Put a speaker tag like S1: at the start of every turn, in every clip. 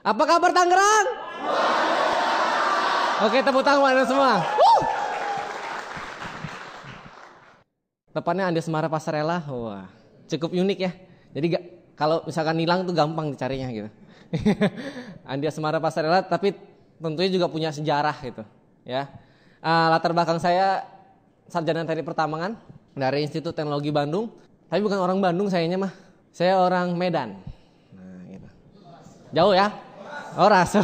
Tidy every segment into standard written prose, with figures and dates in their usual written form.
S1: Apa kabar Tangerang? Oke, tepuk tangan buat Anda semua. Tepatnya Andiasmara Pasarela. Wah, cukup unik ya. Jadi kalau misalkan hilang tuh gampang dicarinya gitu. Andiasmara Pasarela, tapi tentunya juga punya sejarah gitu ya. Latar belakang saya sarjana teknik pertambangan dari Institut Teknologi Bandung. Tapi bukan orang Bandung sayanya mah. Saya orang Medan. Nah, gitu. Jauh ya? Oh, Raso.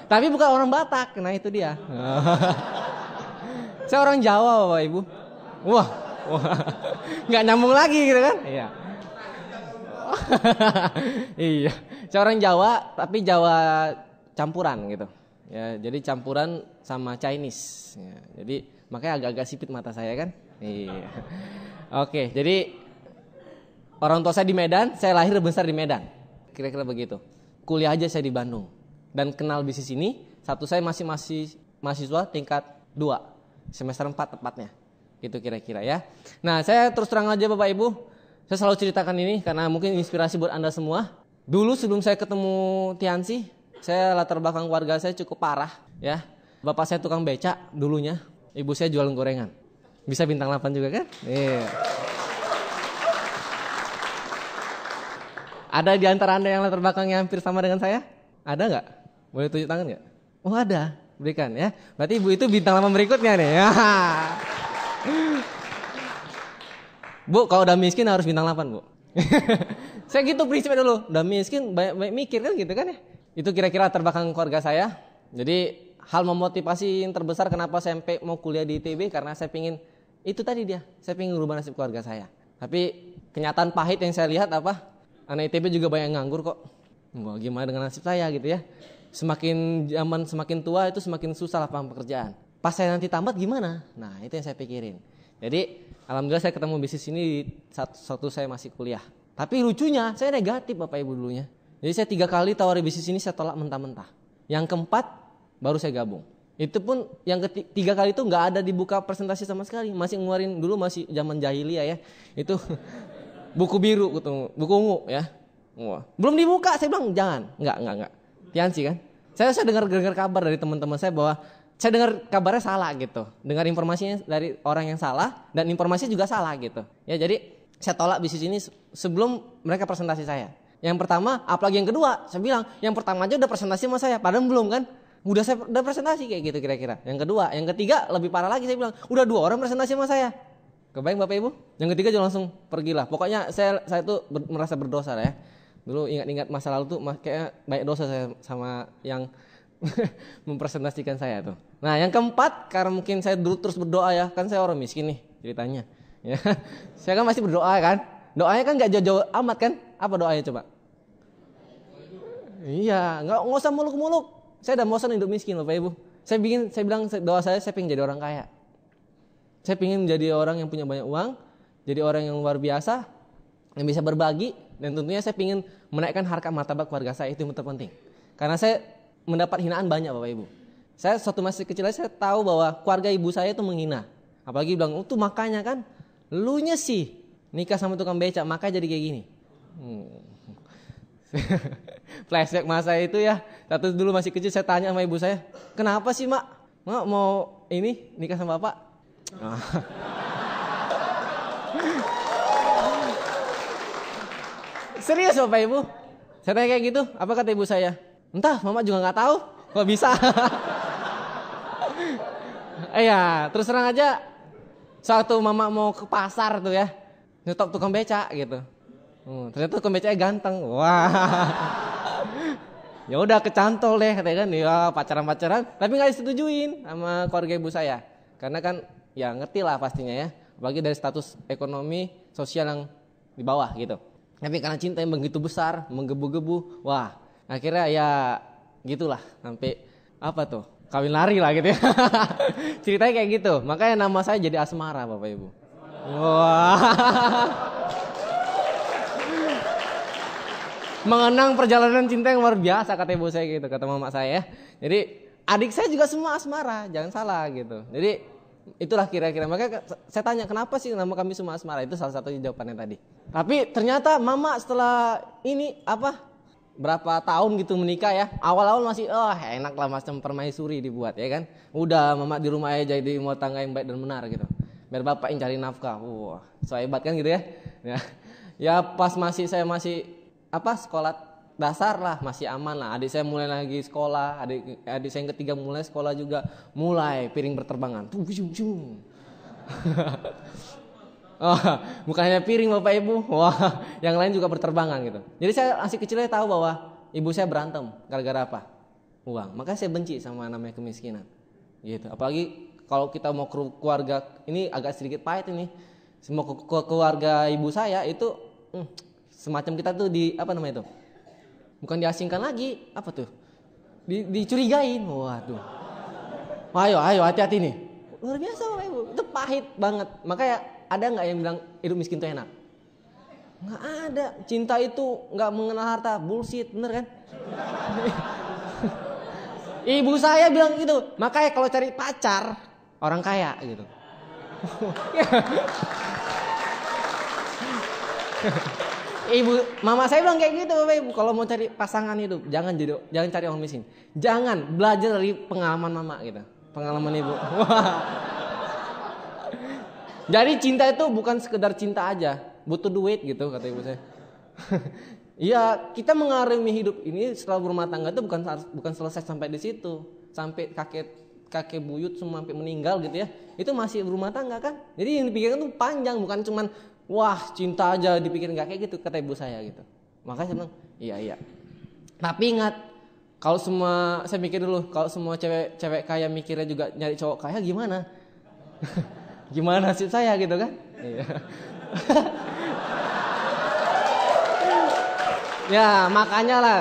S1: Tapi bukan orang Batak. Nah, itu dia. Saya orang Jawa, Bapak Ibu. Wah. Nggak nyambung lagi gitu kan? Iya. Iya. Saya orang Jawa, tapi Jawa campuran gitu. Ya, jadi campuran sama Chinese. Ya, jadi makanya agak-agak sipit mata saya kan? Iya. Oke, jadi orang tua saya di Medan, saya lahir besar di Medan. Kira-kira begitu. Kuliah aja saya di Bandung. Dan kenal bisnis ini, satu saya masih mahasiswa tingkat 2, semester 4 tepatnya. Gitu kira-kira ya. Nah, saya terus terang aja Bapak Ibu, saya selalu ceritakan ini karena mungkin inspirasi buat Anda semua. Dulu sebelum saya ketemu Tiansi, saya latar belakang keluarga saya cukup parah ya. Bapak saya tukang becak dulunya, ibu saya jualan gorengan. Bisa bintang 8 juga kan? Iya. Ada di antara Anda yang latar belakangnya hampir sama dengan saya? Ada nggak? Boleh tunjuk tangan nggak? Oh ada, berikan ya. Berarti ibu itu bintang 8 berikutnya nih. Ya. Bu, kalau udah miskin harus bintang 8 bu. Saya gitu prinsipnya dulu. Udah miskin banyak mikir kan gitu kan ya. Itu kira-kira latar belakang keluarga saya. Jadi hal memotivasi yang terbesar kenapa saya sampai mau kuliah di ITB karena saya pingin itu tadi dia. Saya pingin merubah nasib keluarga saya. Tapi kenyataan pahit yang saya lihat apa? Anak ITB juga banyak yang nganggur kok. Wah, gimana dengan nasib saya gitu ya. Semakin zaman semakin tua itu semakin susah lapangan pekerjaan. Pas saya nanti tamat gimana? Nah itu yang saya pikirin. Jadi alhamdulillah saya ketemu bisnis ini satu saya masih kuliah. Tapi lucunya saya negatif Bapak Ibu dulunya. Jadi saya 3 kali tawari bisnis ini saya tolak mentah-mentah. Yang keempat baru saya gabung. Itu pun yang ketiga kali itu nggak ada dibuka presentasi sama sekali. Masih ngeluarin dulu masih zaman jahiliyah ya. Itu buku biru gitu, buku ungu ya. Wah. Belum dibuka saya bilang jangan. Enggak. Tiansi kan. Saya dengar kabar dari teman-teman saya bahwa saya dengar kabarnya salah gitu. Dengar informasinya dari orang yang salah dan informasinya juga salah gitu. Ya jadi saya tolak bisnis ini sebelum mereka presentasi saya. Yang pertama, apalagi yang kedua, saya bilang yang pertama aja udah presentasi sama saya, padahal belum kan. Udah presentasi kayak gitu kira-kira. Yang kedua, yang ketiga lebih parah lagi saya bilang, udah 2 orang presentasi sama saya. Kebayang Bapak Ibu? Yang ketiga juga langsung pergilah. Pokoknya saya tuh merasa berdosa lah ya. Dulu ingat-ingat masa lalu tuh kayaknya banyak dosa saya sama yang mempresentasikan saya tuh. Nah yang keempat karena mungkin saya dulu terus berdoa ya. Kan saya orang miskin nih ceritanya ya. Saya kan masih berdoa kan. Doanya kan gak jauh-jauh amat kan. Apa doanya coba? Iya gak usah muluk-muluk. Saya udah bosan hidup miskin Bapak Ibu. Saya bilang doa saya pengen jadi orang kaya. Saya pengen menjadi orang yang punya banyak uang. Jadi orang yang luar biasa. Yang bisa berbagi. Dan tentunya saya ingin menaikkan harkat martabat keluarga saya, itu yang terpenting. Karena saya mendapat hinaan banyak Bapak Ibu. Saya suatu masih kecil saya tahu bahwa keluarga ibu saya itu menghina. Apalagi bilang, tuh makanya kan, lunya sih nikah sama tukang becak, makanya jadi kayak gini. Flashback masa itu ya. Satu dulu masih kecil saya tanya sama ibu saya, kenapa sih mak mau ini nikah sama bapak? Serius Bapak Ibu? Saya tanya kayak gitu, apa kata ibu saya? Entah, mama juga gak tahu, kok bisa. Iya, terus terang aja, suatu mama mau ke pasar tuh ya, nyetop tukang becak gitu. Ternyata tukang becaknya ganteng, wah. Ya udah kecantol deh, katanya kan, ya pacaran, tapi gak disetujuin sama keluarga ibu saya. Karena kan, ya ngerti lah pastinya ya, apalagi dari status ekonomi sosial yang di bawah gitu. Tapi karena cinta yang begitu besar, menggebu-gebu, wah akhirnya ya gitulah sampai apa tuh kawin lari lah gitu ya. Ceritanya kayak gitu, makanya nama saya jadi Asmara Bapak Ibu. Wah. Mengenang perjalanan cinta yang luar biasa kata ibu saya gitu, kata mama saya. Jadi adik saya juga semua Asmara, jangan salah gitu. Jadi itulah kira-kira. Makanya saya tanya kenapa sih nama kami semua Asmara, itu salah satu jawabannya tadi. Tapi ternyata mama setelah ini berapa tahun gitu menikah ya. Awal-awal masih enak lah macam permaisuri dibuat ya kan. Udah mama di rumah aja jadi rumah tangga yang baik dan benar gitu. Biar bapak yang cari nafkah. Wah, so hebat kan gitu ya. Ya pas saya masih sekolah dasar lah, masih aman lah. Adik saya mulai lagi sekolah, adik saya yang ketiga mulai sekolah juga, mulai piring berterbangan. Oh, bukan hanya piring Bapak Ibu, wah, yang lain juga berterbangan gitu. Jadi saya masih kecilnya tahu bahwa ibu saya berantem gara-gara apa? Uang. Makanya saya benci sama namanya kemiskinan. Gitu. Apalagi kalau kita mau ke keluarga, ini agak sedikit pahit ini. Semua ke keluarga ibu saya itu semacam kita tuh itu? Bukan diasingkan lagi, apa tuh? Dicurigain. Waduh. Ayo hati-hati nih. Luar biasa Bapak Ibu, itu pahit banget. Makanya ada nggak yang bilang hidup miskin itu enak? Nggak ada. Cinta itu nggak mengenal harta, bullshit, bener kan? Ibu saya bilang gitu. Makanya kalau cari pacar orang kaya gitu. Mama saya bilang kayak gitu Bapak Ibu. Kalau mau cari pasangan hidup, jangan cari orang miskin. Jangan, belajar dari pengalaman mama gitu. Pengalaman ibu. Jadi cinta itu bukan sekedar cinta aja, butuh duit gitu kata ibu saya. Iya, kita mengarungi hidup ini setelah berumah tangga itu bukan selesai sampai di situ, sampai kakek buyut semua sampai meninggal gitu ya. Itu masih berumah tangga kan. Jadi yang dipikirkan tuh panjang, bukan cuman wah cinta aja dipikirin, nggak kayak gitu kata ibu saya gitu. Makanya saya bilang iya. Tapi ingat, kalau saya mikir dulu, kalau semua cewek kaya mikirnya juga nyari cowok kaya gimana? Gimana nasib saya gitu kan? Iya. Ya makanya lah,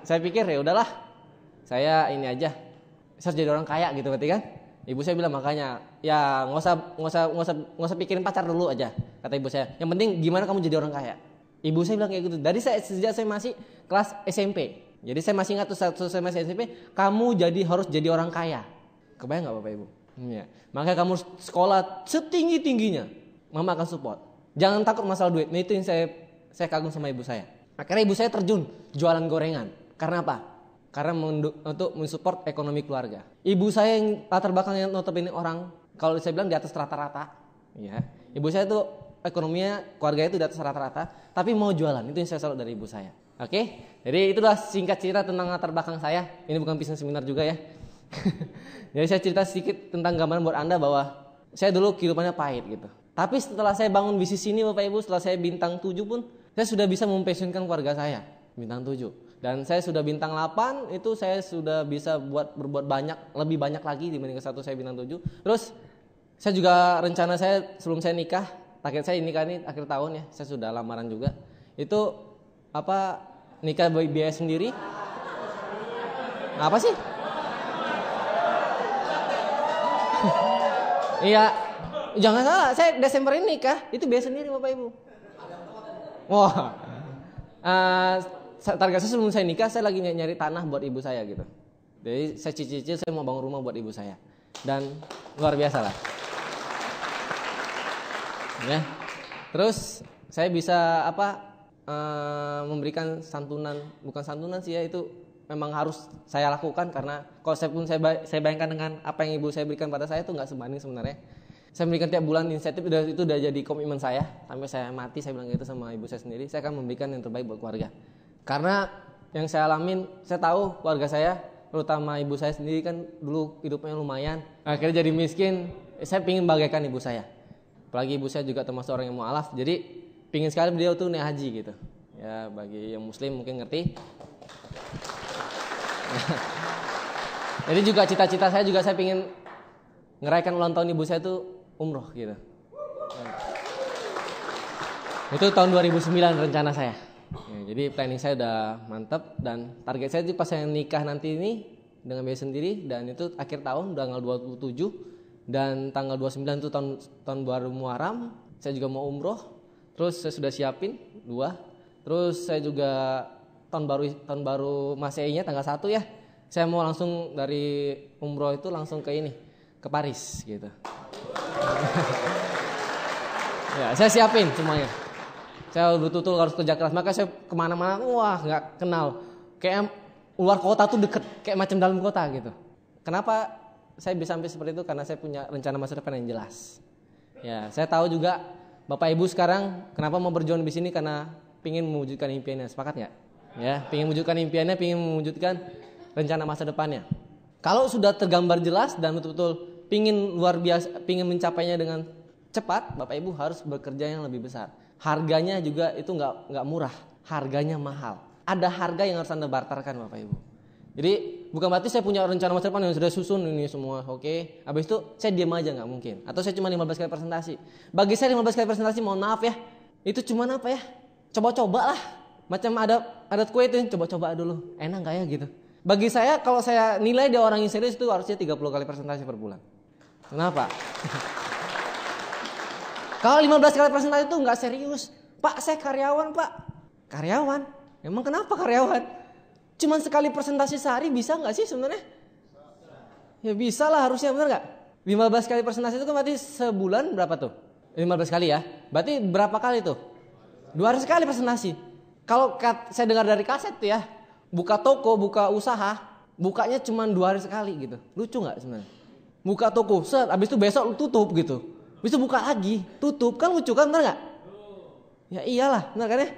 S1: saya pikir ya udahlah, saya ini aja, saya harus jadi orang kaya gitu berarti kan? Ibu saya bilang makanya, ya nggak usah pikirin pacar dulu aja, kata ibu saya. Yang penting gimana kamu jadi orang kaya. Ibu saya bilang kayak gitu. Dari sejak saya masih kelas SMP. Jadi saya masih ingat tuh saat saya masih SMP, kamu harus jadi orang kaya. Kebayang nggak Bapak Ibu? Ya. Makanya kamu sekolah setinggi-tingginya, mama akan support. Jangan takut masalah duit. Nah itu yang saya kagum sama ibu saya. Akhirnya ibu saya terjun jualan gorengan. Karena apa? Karena untuk mensupport ekonomi keluarga. Ibu saya yang latar belakangnya notabene orang, kalau saya bilang di atas rata-rata. Ya. Ibu saya tuh ekonominya, keluarganya itu di atas rata-rata, tapi mau jualan. Itu yang saya salut dari ibu saya. Oke, jadi itulah singkat cerita tentang latar belakang saya. Ini bukan business seminar juga ya. Jadi saya cerita sedikit tentang gambaran buat Anda bahwa saya dulu kehidupannya pahit gitu. Tapi setelah saya bangun bisnis ini Bapak Ibu, setelah saya bintang 7 pun, saya sudah bisa mempensiunkan keluarga saya. Bintang 7. Dan saya sudah bintang 8, itu saya sudah bisa berbuat lebih banyak lagi dibanding satu saya bintang 7. Terus saya juga rencana saya sebelum saya nikah, target saya nikah ini akhir tahun ya, saya sudah lamaran juga. Itu nikah biaya sendiri. Apa sih? Iya, jangan salah, saya Desember ini nikah, itu biaya sendiri Bapak Ibu. Wah, target saya sebelum saya nikah, saya lagi nyari tanah buat ibu saya gitu. Jadi saya cicil saya mau bangun rumah buat ibu saya. Dan luar biasa lah. Ya, terus saya bisa memberikan santunan, bukan santunan sih ya, itu memang harus saya lakukan karena konsep pun saya bayangkan dengan apa yang ibu saya berikan pada saya itu nggak sebanding sebenarnya. Saya memberikan tiap bulan insentif, itu udah jadi komitmen saya sampai saya mati. Saya bilang gitu sama ibu saya sendiri, saya akan memberikan yang terbaik buat keluarga. Karena yang saya alamin, saya tahu keluarga saya, terutama ibu saya sendiri kan dulu hidupnya lumayan, akhirnya jadi miskin. Saya pingin bagaikan ibu saya. Apalagi ibu saya juga termasuk orang yang mualaf, jadi pingin sekali beliau tuh naik haji gitu. Ya bagi yang muslim mungkin ngerti. Jadi juga cita-cita saya juga saya pingin ngerayakan ulang tahun ibu saya tuh umroh gitu. Itu tahun 2009 rencana saya. Ya, jadi planning saya udah mantap dan target saya itu pas saya nikah nanti ini dengan biaya sendiri, dan itu akhir tahun tanggal 27 dan tanggal 29 itu tahun baru Muharram. Saya juga mau umroh. Terus saya sudah siapin 2. Terus saya juga tahun baru Masehinya tanggal 1 ya. Saya mau langsung dari umroh itu langsung ke Paris gitu. Ya, saya siapin semuanya. Saya betul-betul harus kerja keras. Maka saya kemana-mana, wah nggak kenal Kayak luar kota tuh deket, kayak macam dalam kota gitu. Kenapa saya bisa sampai seperti itu? Karena saya punya rencana masa depan yang jelas. Ya, saya tahu juga Bapak Ibu sekarang kenapa mau berjuang di sini, karena pingin mewujudkan impiannya. Sepakat nggak? Ya, pingin mewujudkan impiannya, pingin mewujudkan rencana masa depannya. Kalau sudah tergambar jelas dan betul-betul pingin luar biasa, pingin mencapainya dengan cepat, Bapak Ibu harus bekerja yang lebih besar. Harganya juga itu nggak murah, harganya mahal. Ada harga yang harus Anda barterkan, Bapak Ibu. Jadi bukan berarti saya punya rencana masa depan yang sudah susun ini semua, oke. Habis itu saya diam aja, nggak mungkin. Atau saya cuma 15 kali presentasi. Bagi saya 15 kali presentasi, mohon maaf ya, itu cuma apa ya? Coba-coba lah. Macam ada kue itu, coba-coba dulu. Enak nggak ya gitu. Bagi saya, kalau saya nilai dia orang yang serius itu harusnya 30 kali presentasi per bulan. Kenapa? Kalau 15 kali presentasi itu nggak serius. Pak, saya karyawan, Pak. Karyawan? Emang kenapa karyawan? Cuman sekali presentasi sehari bisa nggak sih sebenarnya? Ya bisa lah harusnya, benar nggak? 15 kali presentasi itu kan berarti sebulan berapa tuh? 15 kali ya. Berarti berapa kali tuh? 200 kali presentasi. Kalau saya dengar dari kaset tuh ya, buka toko, buka usaha, bukanya cuma 2 hari sekali gitu. Lucu nggak sebenarnya? Buka toko, set, abis itu besok tutup gitu. Abis itu buka lagi, tutup, kan lucu kan, benar nggak? Ya iyalah, benar kan ya?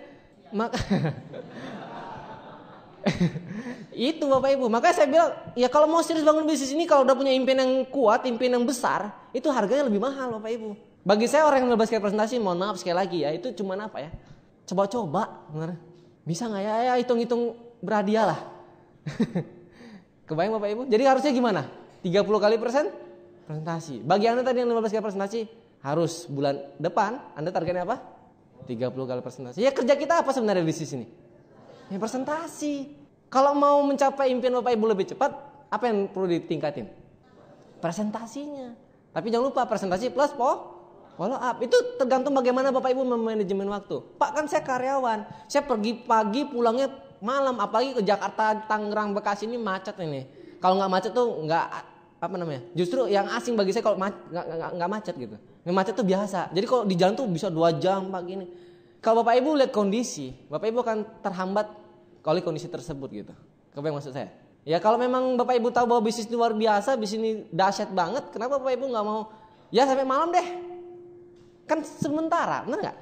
S1: Itu Bapak Ibu. Makanya saya bilang, ya kalau mau serius bangun bisnis ini, kalau udah punya impian yang kuat, impian yang besar, itu harganya lebih mahal Bapak Ibu. Bagi saya orang yang 15 kali presentasi, mohon maaf sekali lagi ya, itu cuma apa ya? Coba-coba, benar. Bisa nggak ya? Ya hitung-hitung berhadiah lah. Kebayang Bapak Ibu? Jadi harusnya gimana? 30 kali presentasi. Bagi Anda tadi yang 15 kali presentasi, harus bulan depan Anda targetnya apa? 30 kali presentasi. Ya kerja kita apa sebenarnya di sini? Ya presentasi. Kalau mau mencapai impian Bapak Ibu lebih cepat, apa yang perlu ditingkatin? Presentasinya. Tapi jangan lupa presentasi plus follow up. Itu tergantung bagaimana Bapak Ibu memanajemen waktu. Pak, kan saya karyawan. Saya pergi pagi pulangnya malam. Apalagi ke Jakarta, Tangerang, Bekasi ini macet ini. Kalau nggak macet tuh nggak apa namanya? Justru yang asing bagi saya kalau nggak macet gitu. Yang macet tuh biasa. Jadi kalau di jalan tuh bisa 2 jam pagi ini. Kalau Bapak Ibu lihat kondisi, Bapak Ibu akan terhambat oleh kondisi tersebut gitu. Apa yang maksud saya? Ya kalau memang Bapak Ibu tahu bahwa bisnis ini luar biasa, bisnis ini dahsyat banget, kenapa Bapak Ibu nggak mau? Ya sampai malam deh. Kan sementara, benar nggak?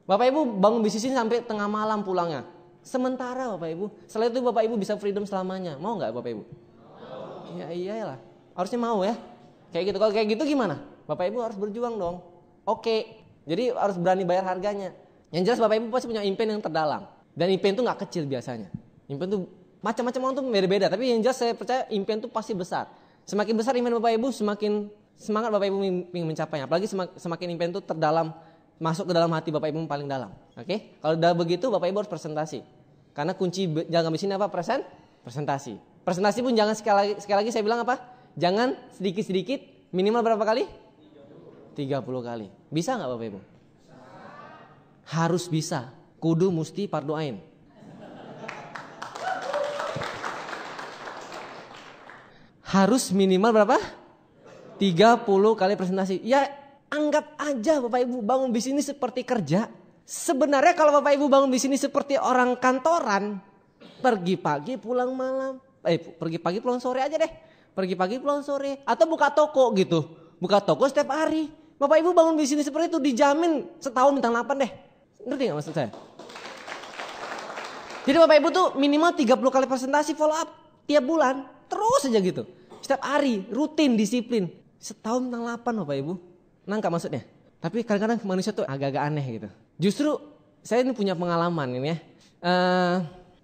S1: Bapak Ibu bangun bisnis ini sampai tengah malam pulangnya. Sementara Bapak Ibu. Setelah itu Bapak Ibu bisa freedom selamanya. Mau nggak Bapak Ibu? Ya iyalah. Harusnya mau ya. Kayak gitu. Kalau kayak gitu gimana? Bapak Ibu harus berjuang dong. Oke. Jadi harus berani bayar harganya. Yang jelas Bapak Ibu pasti punya impian yang terdalam. Dan impian itu nggak kecil biasanya. Impian itu macam-macam orang tuh beda-beda. Tapi yang jelas saya percaya impian itu pasti besar. Semakin besar impian Bapak Ibu, semakin semangat Bapak Ibu ingin mencapainya. Apalagi semakin impian itu terdalam, masuk ke dalam hati Bapak Ibu yang paling dalam. Oke? Kalau udah begitu Bapak Ibu harus presentasi. Karena kunci jaga bisnis apa? Presentasi. Presentasi pun jangan sekali lagi saya bilang apa? Jangan sedikit-sedikit, minimal berapa kali? 30 kali. Bisa nggak Bapak Ibu? Harus bisa. Kudu musti fardu ain. Harus minimal berapa? 30 kali presentasi. Ya anggap aja Bapak Ibu bangun bisnis seperti kerja. Sebenarnya kalau Bapak Ibu bangun bisnis seperti orang kantoran, pergi pagi pulang malam. Pergi pagi pulang sore aja deh. Pergi pagi pulang sore. Atau buka toko gitu. Buka toko setiap hari. Bapak Ibu bangun bisnis seperti itu dijamin setahun bintang 8 deh. Ngerti gak maksud saya? Jadi Bapak Ibu tuh minimal 30 kali presentasi follow up tiap bulan. Terus aja gitu. Setiap hari, rutin, disiplin. Setahun bintang 8 Bapak Ibu. Nangkap maksudnya? Tapi kadang-kadang manusia tuh agak-agak aneh gitu. Justru saya ini punya pengalaman ini ya.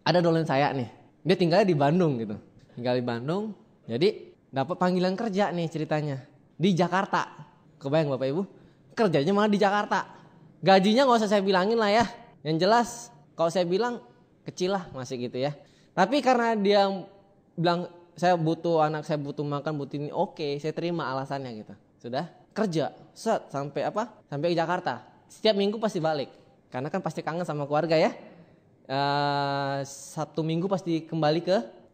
S1: Ada dolen saya nih. Dia tinggalnya di Bandung gitu. Tinggal di Bandung. Jadi dapat panggilan kerja nih ceritanya. Di Jakarta. Kebayang Bapak Ibu? Kerjanya malah di Jakarta. Gajinya gak usah saya bilangin lah ya. Yang jelas kalau saya bilang kecil lah masih gitu ya. Tapi karena dia bilang saya butuh anak, saya butuh makan, butuh ini, oke, saya terima alasannya gitu. Sudah kerja set sampai apa? Sampai ke Jakarta. Setiap minggu pasti balik. Karena kan pasti kangen sama keluarga ya. Sabtu Minggu pasti kembali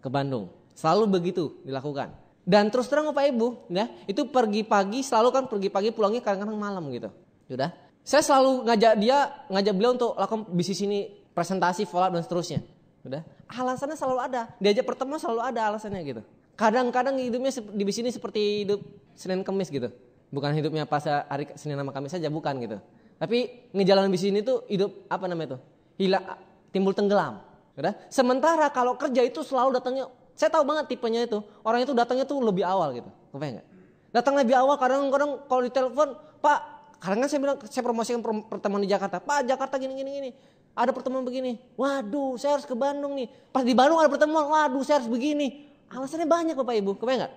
S1: ke Bandung. Selalu begitu dilakukan. Dan terus terang Bapak Ibu, ya, itu pergi pagi, selalu kan pergi pagi pulangnya kadang-kadang malam gitu. Sudah. Saya selalu ngajak beliau untuk lakukan bisnis ini, presentasi, follow up dan seterusnya. Udah. Alasannya selalu ada. Diajak pertemuan selalu ada alasannya gitu. Kadang-kadang hidupnya di sini seperti hidup Senin Kamis gitu. Bukan hidupnya pas hari Senin sama Kamis saja, bukan gitu. Tapi ngejalanin di sini tuh hidup apa namanya tuh? Timbul tenggelam. Udah. Sementara kalau kerja itu selalu datangnya, saya tahu banget tipenya itu. Orang itu datangnya tuh lebih awal gitu. Kebayang enggak? Datang lebih awal, kadang-kadang kalau ditelepon, Pak, kadang kan saya bilang, saya promosikan pertemuan di Jakarta. Pak, Jakarta gini. Ada pertemuan begini. Waduh, saya harus ke Bandung nih. Pas di Bandung ada pertemuan, waduh saya harus begini. Alasannya banyak Bapak Ibu, kebayang enggak?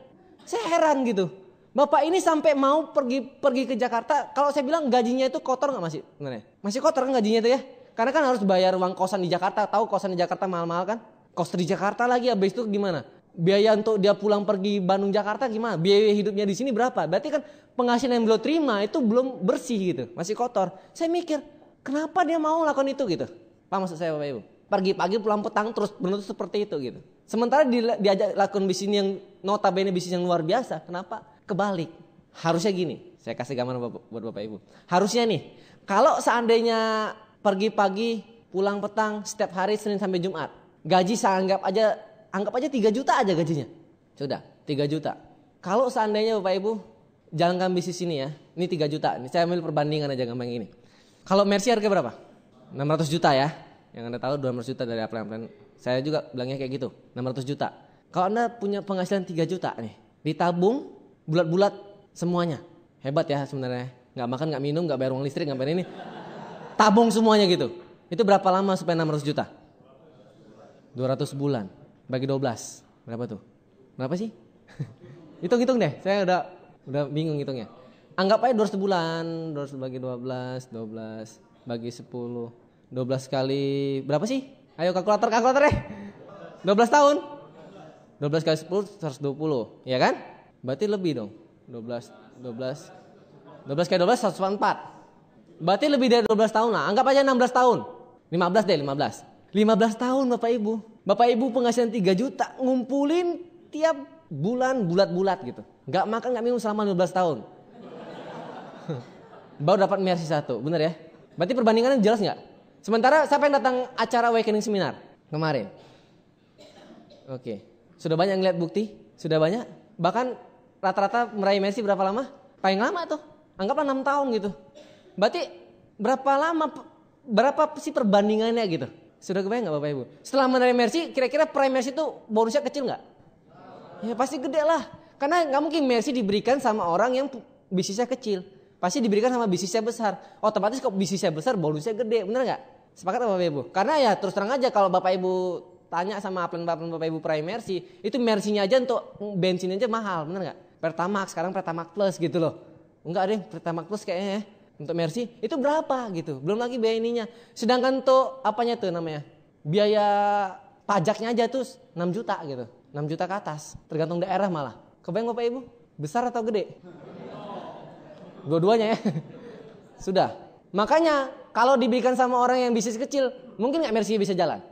S1: Saya heran gitu. Bapak ini sampai mau pergi ke Jakarta, kalau saya bilang gajinya itu kotor enggak masih? Benar ya? Masih kotor kan gajinya itu ya? Karena kan harus bayar uang kosan di Jakarta. Tahu kosan di Jakarta mahal-mahal kan? Kos di Jakarta lagi, habis itu gimana? Biaya untuk dia pulang pergi Bandung Jakarta gimana? Biaya hidupnya di sini berapa? Berarti kan penghasilan yang beliau terima itu belum bersih gitu, masih kotor. Saya mikir, kenapa dia mau lakukan itu gitu? Paham maksud saya Bapak Ibu? Pergi pagi pulang petang terus menuntut seperti itu gitu. Sementara diajak lakukan bisnis yang notabene bisnis yang luar biasa, kenapa? Kebalik. Harusnya gini, saya kasih gambaran buat Bapak Ibu. Harusnya nih, kalau seandainya pergi pagi pulang petang setiap hari Senin sampai Jumat, gaji saya anggap aja 3 juta aja gajinya. Sudah, 3 juta. Kalau seandainya Bapak Ibu jalankan bisnis ini ya, ini 3 juta. Ini saya ambil perbandingan aja gampang ini. Kalau Mercy harga berapa? 600 juta ya. Yang Anda tahu 200 juta dari plan. Saya juga bilangnya kayak gitu, 600 juta. Kalau Anda punya penghasilan 3 juta nih, ditabung bulat-bulat semuanya. Hebat ya sebenarnya. Enggak makan, enggak minum, enggak bayar uang listrik, enggak bayar ini. Tabung semuanya gitu. Itu berapa lama supaya 600 juta? 200 bulan. Bagi 12, berapa tuh? Berapa sih? Hitung-hitung deh, saya udah bingung hitungnya. Anggap aja 200 bulan, 200 bagi 12 bagi 10. 12 kali, berapa sih? Ayo kalkulator deh. 12 tahun. 12 kali 10, 120, ya kan? Berarti lebih dong. 12 kali 12, 104. Berarti lebih dari 12 tahun lah, anggap aja 16 tahun. 15 deh, 15 tahun Bapak Ibu. Bapak Ibu penghasilan 3 juta ngumpulin tiap bulan bulat-bulat gitu. Gak makan gak minum selama 15 tahun. Baru dapat Mercy 1, bener ya? Berarti perbandingannya jelas gak? Sementara siapa yang datang acara Awakening Seminar kemarin? Oke. Sudah banyak ngeliat bukti? Sudah banyak? Bahkan rata-rata meraih Mercy berapa lama? Paling lama tuh. Anggaplah 6 tahun gitu. Berarti berapa sih perbandingannya gitu? Sudah kebayang gak Bapak Ibu? Setelah menerima Mercy, kira-kira prime Mercy itu bonusnya kecil gak? Ya pasti gede lah. Karena gak mungkin Mercy diberikan sama orang yang bisnisnya kecil. Pasti diberikan sama bisnisnya besar. Otomatis kalau bisnisnya besar, bonusnya gede. Bener gak? Sepakat Bapak Ibu? Karena ya terus terang aja kalau Bapak Ibu tanya sama upline Bapak Ibu prime Mercy, itu Mercy-nya aja untuk bensin aja mahal. Bener gak? Pertamax, sekarang Pertamax Plus gitu loh. Enggak deh, Pertamax Plus kayaknya ya. Untuk Mercy itu berapa gitu, belum lagi biaya ininya. Sedangkan tuh apanya tuh namanya, biaya pajaknya aja tuh 6 juta gitu, 6 juta ke atas, tergantung daerah malah. Kebayang Bapak Ibu, besar atau gede? Dua-duanya ya. Sudah, makanya kalau diberikan sama orang yang bisnis kecil, mungkin nggak Mercy bisa jalan?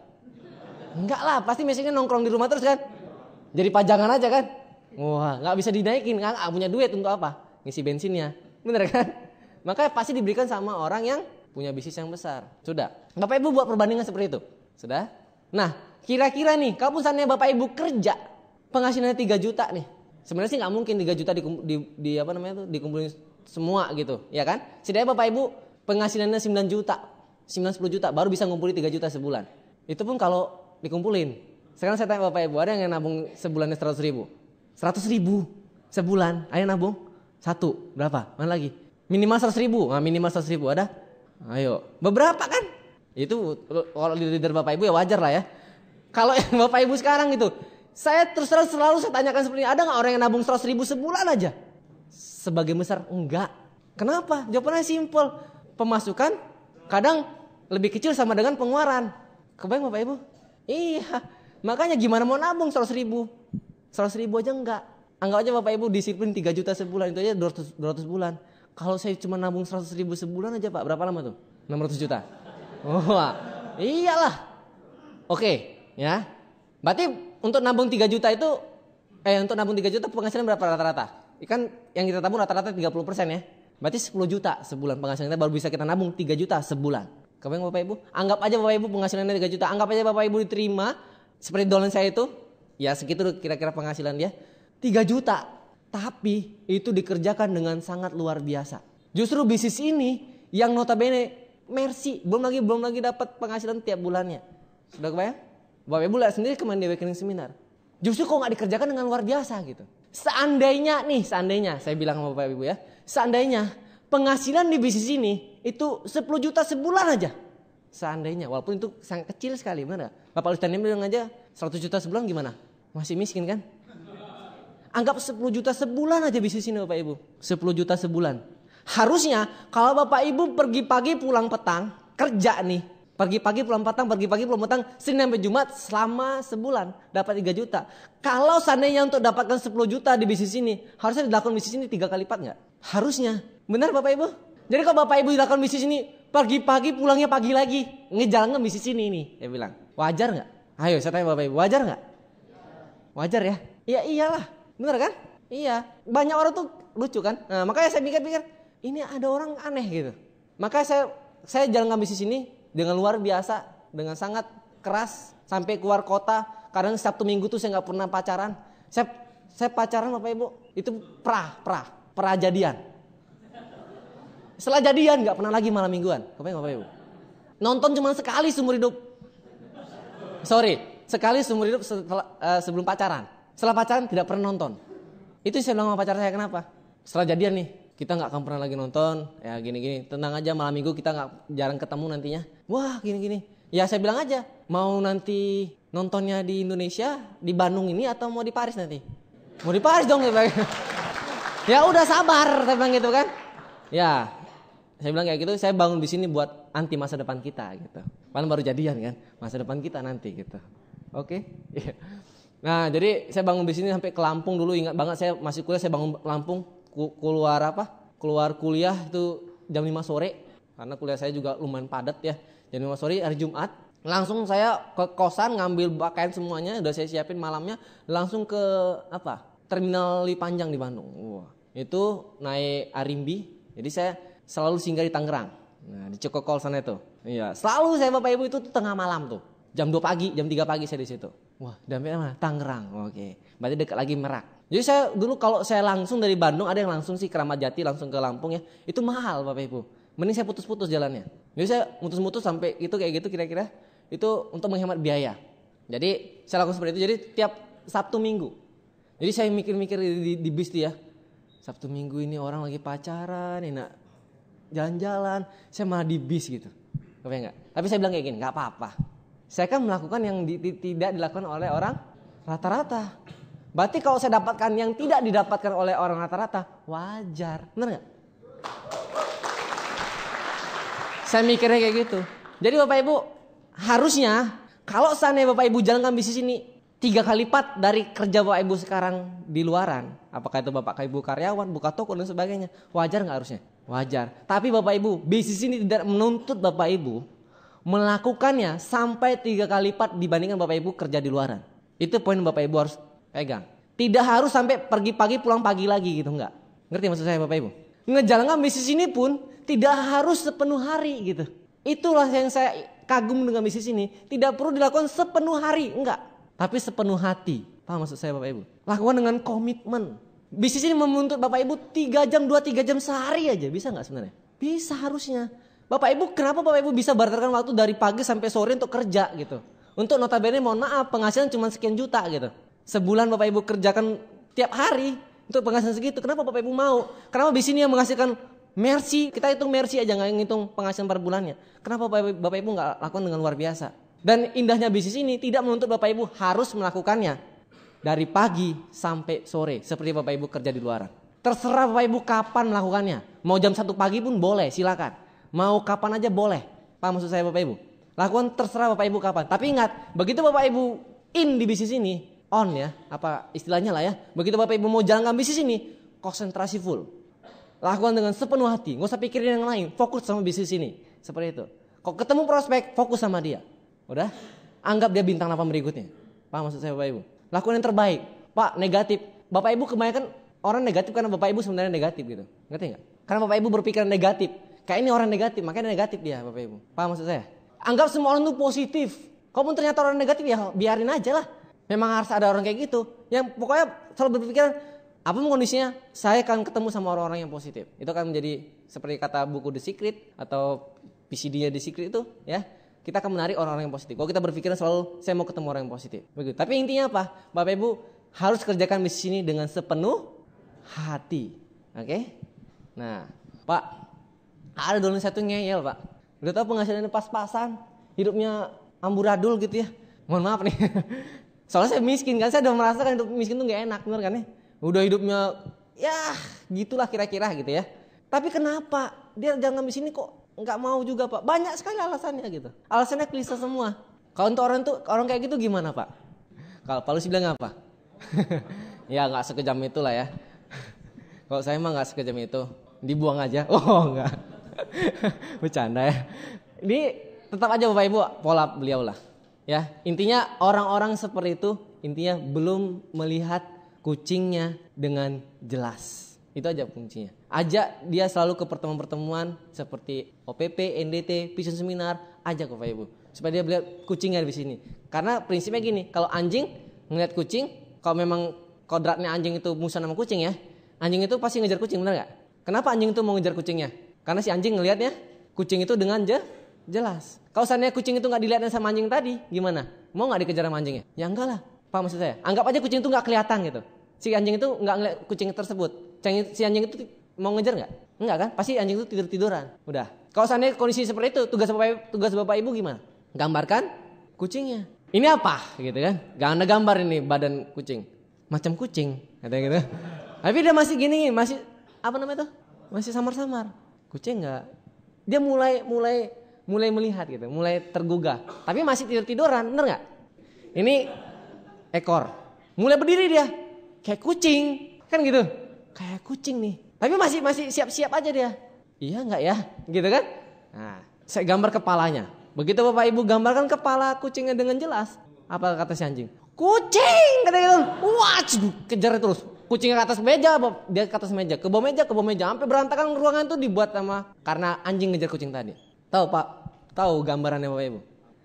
S1: Enggak lah, pasti Mercy-nya nongkrong di rumah terus kan, jadi pajangan aja kan. Wah, nggak bisa dinaikin, nggak punya duit untuk apa? Ngisi bensinnya, bener kan? Makanya pasti diberikan sama orang yang punya bisnis yang besar. Sudah. Bapak Ibu buat perbandingan seperti itu. Sudah. Nah, kira-kira nih, kalau misalnya Bapak Ibu kerja, penghasilannya 3 juta nih. Sebenarnya sih nggak mungkin 3 juta dikumpulin semua gitu, ya kan? Setidaknya Bapak Ibu penghasilannya 9 juta, 9-10 juta, baru bisa ngumpulin 3 juta sebulan. Itu pun kalau dikumpulin. Sekarang saya tanya Bapak Ibu, ada yang nabung sebulannya 100 ribu? 100 ribu sebulan, ada yang nabung? 1, berapa? Mana lagi? Minimal 100 ribu, nah, minimal 100 ribu ada? Ayo, beberapa kan? Itu kalau leader Bapak Ibu ya wajar lah ya. Kalau yang Bapak Ibu sekarang gitu, saya terus selalu saya tanyakan seperti ini, ada gak orang yang nabung 100 ribu sebulan aja? Sebagian besar enggak. Kenapa? Jawabannya simple. Pemasukan kadang lebih kecil sama dengan pengeluaran. Kebayang Bapak Ibu? Iya, makanya gimana mau nabung 100 ribu? 100 ribu aja enggak. Anggap aja Bapak Ibu disiplin 3 juta sebulan, itu aja 200 bulan. Kalau saya cuma nabung 100 ribu sebulan aja Pak, berapa lama tuh? 600 juta. Wah, iyalah. Oke, ya. Berarti untuk nabung 3 juta itu, untuk nabung 3 juta penghasilan berapa rata-rata? Ikan yang kita tabung rata-rata 30% ya. Berarti 10 juta sebulan penghasilan kita baru bisa kita nabung 3 juta sebulan. Kebayang Bapak Ibu? Anggap aja Bapak Ibu penghasilannya 3 juta. Anggap aja Bapak Ibu diterima seperti dolen saya itu. Ya segitu kira-kira penghasilan dia. 3 juta. Tapi itu dikerjakan dengan sangat luar biasa. Justru bisnis ini yang notabene mercy. Belum lagi dapat penghasilan tiap bulannya. Sudah kebayang? Bapak Ibu lihat sendiri kemarin di Awakening Seminar. Justru kok gak dikerjakan dengan luar biasa gitu. Seandainya saya bilang sama Bapak Ibu ya. Seandainya penghasilan di bisnis ini itu 10 juta sebulan aja. Seandainya, walaupun itu sangat kecil sekali, benar gak? Bapak Ustadz bilang aja 100 juta sebulan gimana? Masih miskin kan? Anggap 10 juta sebulan aja bisnis ini Bapak Ibu. 10 juta sebulan. Harusnya kalau Bapak Ibu pergi pagi pulang petang, kerja nih. Pergi pagi pulang petang, Senin sampai Jumat selama sebulan dapat 3 juta. Kalau seandainya untuk dapatkan 10 juta di bisnis ini, harusnya dilakukan bisnis ini 3 kali lipat enggak? Harusnya. Benar Bapak Ibu? Jadi kalau Bapak Ibu dilakukan bisnis ini, pagi-pagi pulangnya pagi lagi, ngejalankan bisnis ini nih, saya bilang. Wajar enggak? Ayo saya tanya Bapak Ibu, wajar enggak? Wajar ya? Iya iyalah. Benar kan? Iya. Banyak orang tuh lucu kan? Nah, makanya saya pikir-pikir, ini ada orang aneh gitu. Makanya saya jalankan bisnis ini dengan luar biasa, dengan sangat keras, sampai keluar kota. Kadang Sabtu Minggu tuh saya nggak pernah pacaran. Saya pacaran Bapak Ibu itu pra jadian. Setelah jadian nggak pernah lagi malam mingguan, kebayang Bapak Ibu. Nonton cuma sekali seumur hidup. Sekali seumur hidup sebelum pacaran. Setelah pacaran tidak pernah nonton. Itu saya bilang sama pacar saya, kenapa? Setelah jadian nih, kita gak akan pernah lagi nonton. Ya gini-gini, tenang aja, malam minggu kita jarang ketemu nantinya. Wah gini-gini. Ya saya bilang aja, mau nanti nontonnya di Indonesia, di Bandung ini, atau mau di Paris nanti? Mau di Paris dong. Ya udah sabar, saya bilang gitu kan. Ya, saya bilang kayak gitu, saya bangun di sini buat anti masa depan kita gitu. Paling baru jadian kan, masa depan kita nanti gitu. Oke? Iya. Nah jadi saya bangun di sini sampai ke Lampung dulu, ingat banget saya masih kuliah, saya bangun Lampung, keluar kuliah itu jam 5 sore, karena kuliah saya juga lumayan padat ya, jam 5 sore hari Jumat, langsung saya ke kosan ngambil pakaian semuanya, udah saya siapin malamnya, langsung ke Terminal Lipanjang di Bandung. Wah, itu naik Arimbi, jadi saya selalu singgah di Tangerang, nah di Cokokol sana itu, iya selalu saya Bapak Ibu itu tengah malam tuh, jam 2 pagi, jam 3 pagi saya di situ. Wah, dampaknya mana? Tangerang. Oke. Berarti dekat lagi Merak. Jadi saya dulu kalau saya langsung dari Bandung, ada yang langsung sih Keramat Jati langsung ke Lampung ya. Itu mahal Bapak Ibu. Mending saya putus-putus jalannya. Jadi saya mutus-mutus sampai itu kayak gitu kira-kira. Itu untuk menghemat biaya. Jadi saya lakukan seperti itu. Jadi tiap Sabtu Minggu. Jadi saya mikir-mikir di bis ya. Sabtu Minggu ini orang lagi pacaran, enak jalan-jalan. Saya malah di bis gitu. Kebayang enggak? Tapi saya bilang kayak gini, enggak apa-apa. Saya kan melakukan yang tidak dilakukan oleh orang rata-rata. Berarti kalau saya dapatkan yang tidak didapatkan oleh orang rata-rata, wajar. Benar gak? Saya mikirnya kayak gitu. Jadi Bapak Ibu, harusnya kalau seandainya Bapak Ibu jalankan bisnis ini 3 kali lipat dari kerja Bapak Ibu sekarang di luaran. Apakah itu Bapak Ibu karyawan, buka toko dan sebagainya. Wajar gak harusnya? Wajar. Tapi Bapak Ibu, bisnis ini tidak menuntut Bapak Ibu melakukannya sampai 3 kali lipat dibandingkan Bapak Ibu kerja di luaran. Itu poin Bapak Ibu harus pegang. Tidak harus sampai pergi pagi pulang pagi lagi gitu, enggak. Ngerti maksud saya Bapak Ibu? Ngejalankan bisnis ini pun tidak harus sepenuh hari gitu. Itulah yang saya kagum dengan bisnis ini. Tidak perlu dilakukan sepenuh hari, enggak. Tapi sepenuh hati. Paham maksud saya Bapak Ibu? Lakukan dengan komitmen. Bisnis ini menuntut Bapak Ibu 3 jam, 2-3 jam sehari aja. Bisa enggak sebenarnya? Bisa harusnya. Bapak Ibu, kenapa Bapak Ibu bisa barterkan waktu dari pagi sampai sore untuk kerja gitu? Untuk notabene mohon maaf penghasilan cuma sekian juta gitu. Sebulan Bapak Ibu kerjakan tiap hari untuk penghasilan segitu. Kenapa Bapak Ibu mau? Kenapa di sini yang menghasilkan mercy, kita hitung mercy aja nggak ngitung penghasilan per bulannya. Kenapa Bapak Ibu nggak lakukan dengan luar biasa? Dan indahnya bisnis ini tidak menuntut Bapak Ibu harus melakukannya dari pagi sampai sore seperti Bapak Ibu kerja di luaran. Terserah Bapak Ibu kapan melakukannya. Mau jam 1 pagi pun boleh, silakan. Mau kapan aja boleh. Paham maksud saya Bapak Ibu? Lakukan terserah Bapak Ibu kapan. Tapi ingat, begitu Bapak Ibu in di bisnis ini, on ya, apa istilahnya lah ya. Begitu Bapak Ibu mau jalankan bisnis ini, konsentrasi full. Lakukan dengan sepenuh hati, nggak usah pikirin yang lain, fokus sama bisnis ini. Seperti itu. Kok ketemu prospek, fokus sama dia. Udah? Anggap dia bintang 8 berikutnya. Paham maksud saya Bapak Ibu? Lakukan yang terbaik. Pak, negatif. Bapak Ibu kebanyakan orang negatif karena Bapak Ibu sebenarnya negatif gitu. Ngerti nggak? Karena Bapak Ibu berpikiran negatif. Kayak ini orang negatif, makanya negatif dia Bapak Ibu. Paham maksud saya? Anggap semua orang itu positif. Kalaupun ternyata orang negatif ya biarin aja lah. Memang harus ada orang kayak gitu. Yang pokoknya selalu berpikiran, apapun kondisinya, saya akan ketemu sama orang-orang yang positif. Itu akan menjadi seperti kata buku The Secret atau PCD-nya The Secret itu ya. Kita akan menarik orang-orang yang positif. Kalau kita berpikiran selalu, saya mau ketemu orang yang positif. Begitu. Tapi intinya apa? Bapak Ibu harus kerjakan misi ini dengan sepenuh hati. Oke? Nah, Pak, ada dulu satu ngeyel, Pak. Udah tahu penghasilannya pas-pasan, hidupnya amburadul gitu ya. Mohon maaf nih. Soalnya saya miskin kan, saya udah merasakan hidup miskin tuh gak enak, bener kan ya? Udah hidupnya, ya gitulah kira-kira gitu ya. Tapi kenapa dia jangan di sini kok nggak mau juga Pak? Banyak sekali alasannya gitu. Alasannya klise semua. Kalau untuk orang kayak gitu gimana Pak? Kalau Pak Lucy bilang apa? Ya nggak sekejam itulah ya. Kalau saya mah nggak sekejam itu, dibuang aja. Oh enggak, bercanda ya. Ini tetap aja Bapak Ibu pola beliau lah. Ya, intinya orang-orang seperti itu intinya belum melihat kucingnya dengan jelas. Itu aja kuncinya. Ajak dia selalu ke pertemuan-pertemuan seperti OPP, NDT, Vision Seminar, ajak Bapak Ibu supaya dia melihat kucingnya di sini. Karena prinsipnya gini, kalau anjing ngelihat kucing, kalau memang kodratnya anjing itu musuh sama kucing ya, anjing itu pasti ngejar kucing, benar nggak? Kenapa anjing itu mau ngejar kucingnya? Karena si anjing ngelihatnya kucing itu dengan jelas. Kalau seandainya kucing itu nggak dilihatnya sama anjing tadi, gimana? Mau nggak dikejar sama anjingnya? Ya enggak lah. Paham maksud saya? Anggap aja kucing itu nggak kelihatan gitu. Si anjing itu nggak ngeliat kucing tersebut. Si anjing itu mau ngejar nggak? Enggak kan? Pasti anjing itu tiduran. Udah. Kalau seandainya kondisi seperti itu, tugas bapak ibu gimana? Gambarkan kucingnya. Ini apa? Gitu kan? Gak ada gambar ini badan kucing. Macam kucing, katanya gitu. Tapi dia masih gini, masih apa namanya tuh? Masih samar-samar. Kucing nggak? Dia mulai melihat gitu, mulai tergugah. Tapi masih tiduran, bener nggak? Ini ekor, mulai berdiri dia, kayak kucing, kan gitu, kayak kucing nih. Tapi masih siap-siap aja dia. Iya nggak ya, gitu kan? Nah, saya gambar kepalanya. Begitu bapak ibu gambarkan kepala kucingnya dengan jelas, apa kata si anjing? Kucing, kata gitu. Wah, kejar terus. Kucingnya ke atas meja, dia ke atas meja, ke bawah meja, sampai berantakan ruangan itu dibuat sama karena anjing ngejar kucing tadi. Tahu Pak? Tahu gambarannya Bapak Ibu?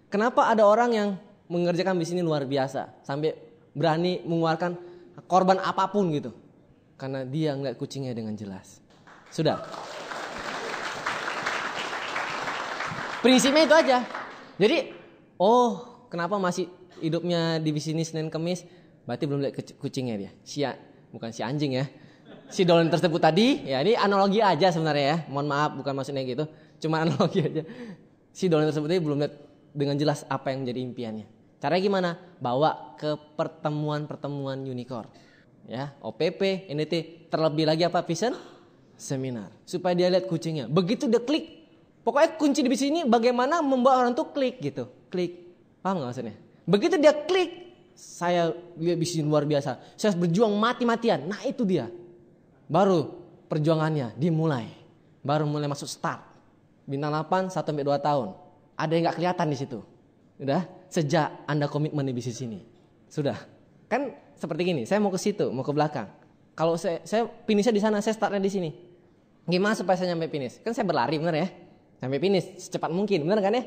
S1: Kenapa ada orang yang mengerjakan bisnis ini luar biasa sampai berani mengeluarkan korban apapun gitu? Karena dia ngeliat kucingnya dengan jelas. Sudah. Prinsipnya itu aja. Jadi, oh, kenapa masih hidupnya di bisnis Senin Kemis? Berarti belum lihat kucingnya dia. Bukan si anjing ya. Si Dolan tersebut tadi, ya ini analogi aja sebenarnya ya. Mohon maaf, bukan maksudnya gitu. Cuma analogi aja. Si Dolan tersebut tadi belum lihat dengan jelas apa yang menjadi impiannya. Caranya gimana? Bawa ke pertemuan-pertemuan unicorn. Ya, OPP, NDT, terlebih lagi apa? Vision Seminar. Supaya dia lihat kucingnya. Begitu dia klik. Pokoknya kunci di bisnis ini bagaimana membuat orang tuh klik gitu. Klik. Paham gak maksudnya? Begitu dia klik. Saya lihat bisnis luar biasa. Saya berjuang mati-matian. Nah itu dia. Baru perjuangannya dimulai. Baru mulai masuk start. Bintang 8 1-2 tahun. Ada yang gak kelihatan di situ. Udah, sejak Anda komitmen di bisnis ini. Sudah. Kan seperti gini, saya mau ke situ, mau ke belakang. Kalau saya finishnya di sana, saya startnya di sini. Gimana supaya saya nyampe finish? Kan saya berlari, bener ya? Sampai finish secepat mungkin, bener kan ya?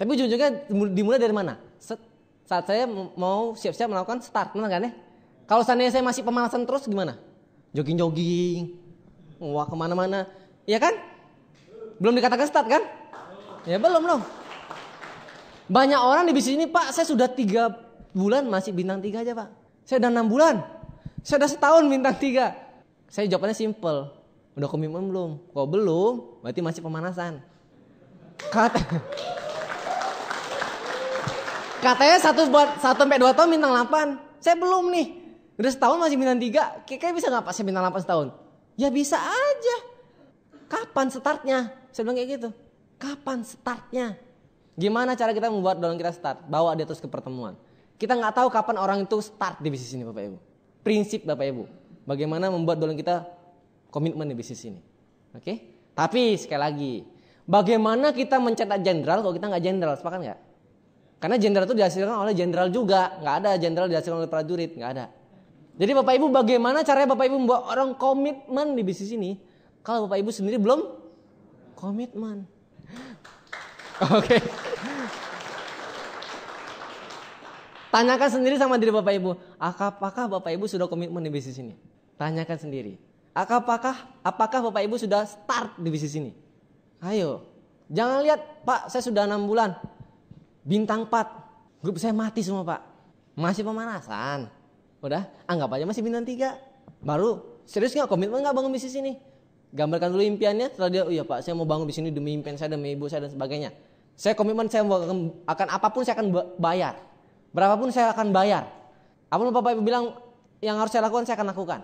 S1: Tapi ujung-ujungnya dimulai dari mana? Saat saya mau siap-siap melakukan start, bener kan ya? Kalau seandainya saya masih pemanasan terus gimana? Jogging-jogging, wah kemana-mana, ya kan? Belum dikatakan start kan? Ya belum. Banyak orang di bisnis ini Pak, saya sudah 3 bulan masih bintang 3 aja Pak. Saya udah 6 bulan, saya udah setahun bintang 3. Saya jawabannya simple, udah komitmen belum? Kalau belum, berarti masih pemanasan. Katanya 1-2 tahun bintang 8. Saya belum nih. Udah setahun masih bintang 3. Kayak bisa gak Pak saya bintang 8 setahun? Ya bisa aja. Kapan startnya? Saya bilang kayak gitu. Kapan startnya? Gimana cara kita membuat downline kita start? Bawa dia terus ke pertemuan. Kita gak tahu kapan orang itu start di bisnis ini Bapak Ibu. Prinsip Bapak Ibu. Bagaimana membuat downline kita komitmen di bisnis ini. Oke? Tapi sekali lagi. Bagaimana kita mencetak jenderal kalau kita gak jenderal? Sepakat gak? Karena jenderal itu dihasilkan oleh jenderal juga. Gak ada jenderal dihasilkan oleh prajurit. Gak ada. Jadi Bapak Ibu bagaimana caranya Bapak Ibu membuat orang komitmen di bisnis ini. Kalau Bapak Ibu sendiri belum Komitmen. Oke. Tanyakan sendiri sama diri Bapak Ibu, apakah Bapak Ibu sudah komitmen di bisnis ini? Tanyakan sendiri. Apakah Bapak Ibu sudah start di bisnis ini? Ayo. Jangan lihat, Pak, saya sudah 6 bulan. Bintang 4. Grup saya mati semua, Pak. Masih pemanasan. Udah, anggap aja masih bintang 3. Baru, serius nggak, komitmen nggak bangun bisnis ini? Gambarkan dulu impiannya, setelah dia, oh iya Pak, saya mau bangun bisnis ini demi impian saya, demi ibu saya dan sebagainya. Saya komitmen, saya akan apapun saya akan bayar. Berapapun saya akan bayar. Apapun Bapak Ibu bilang yang harus saya lakukan, saya akan lakukan.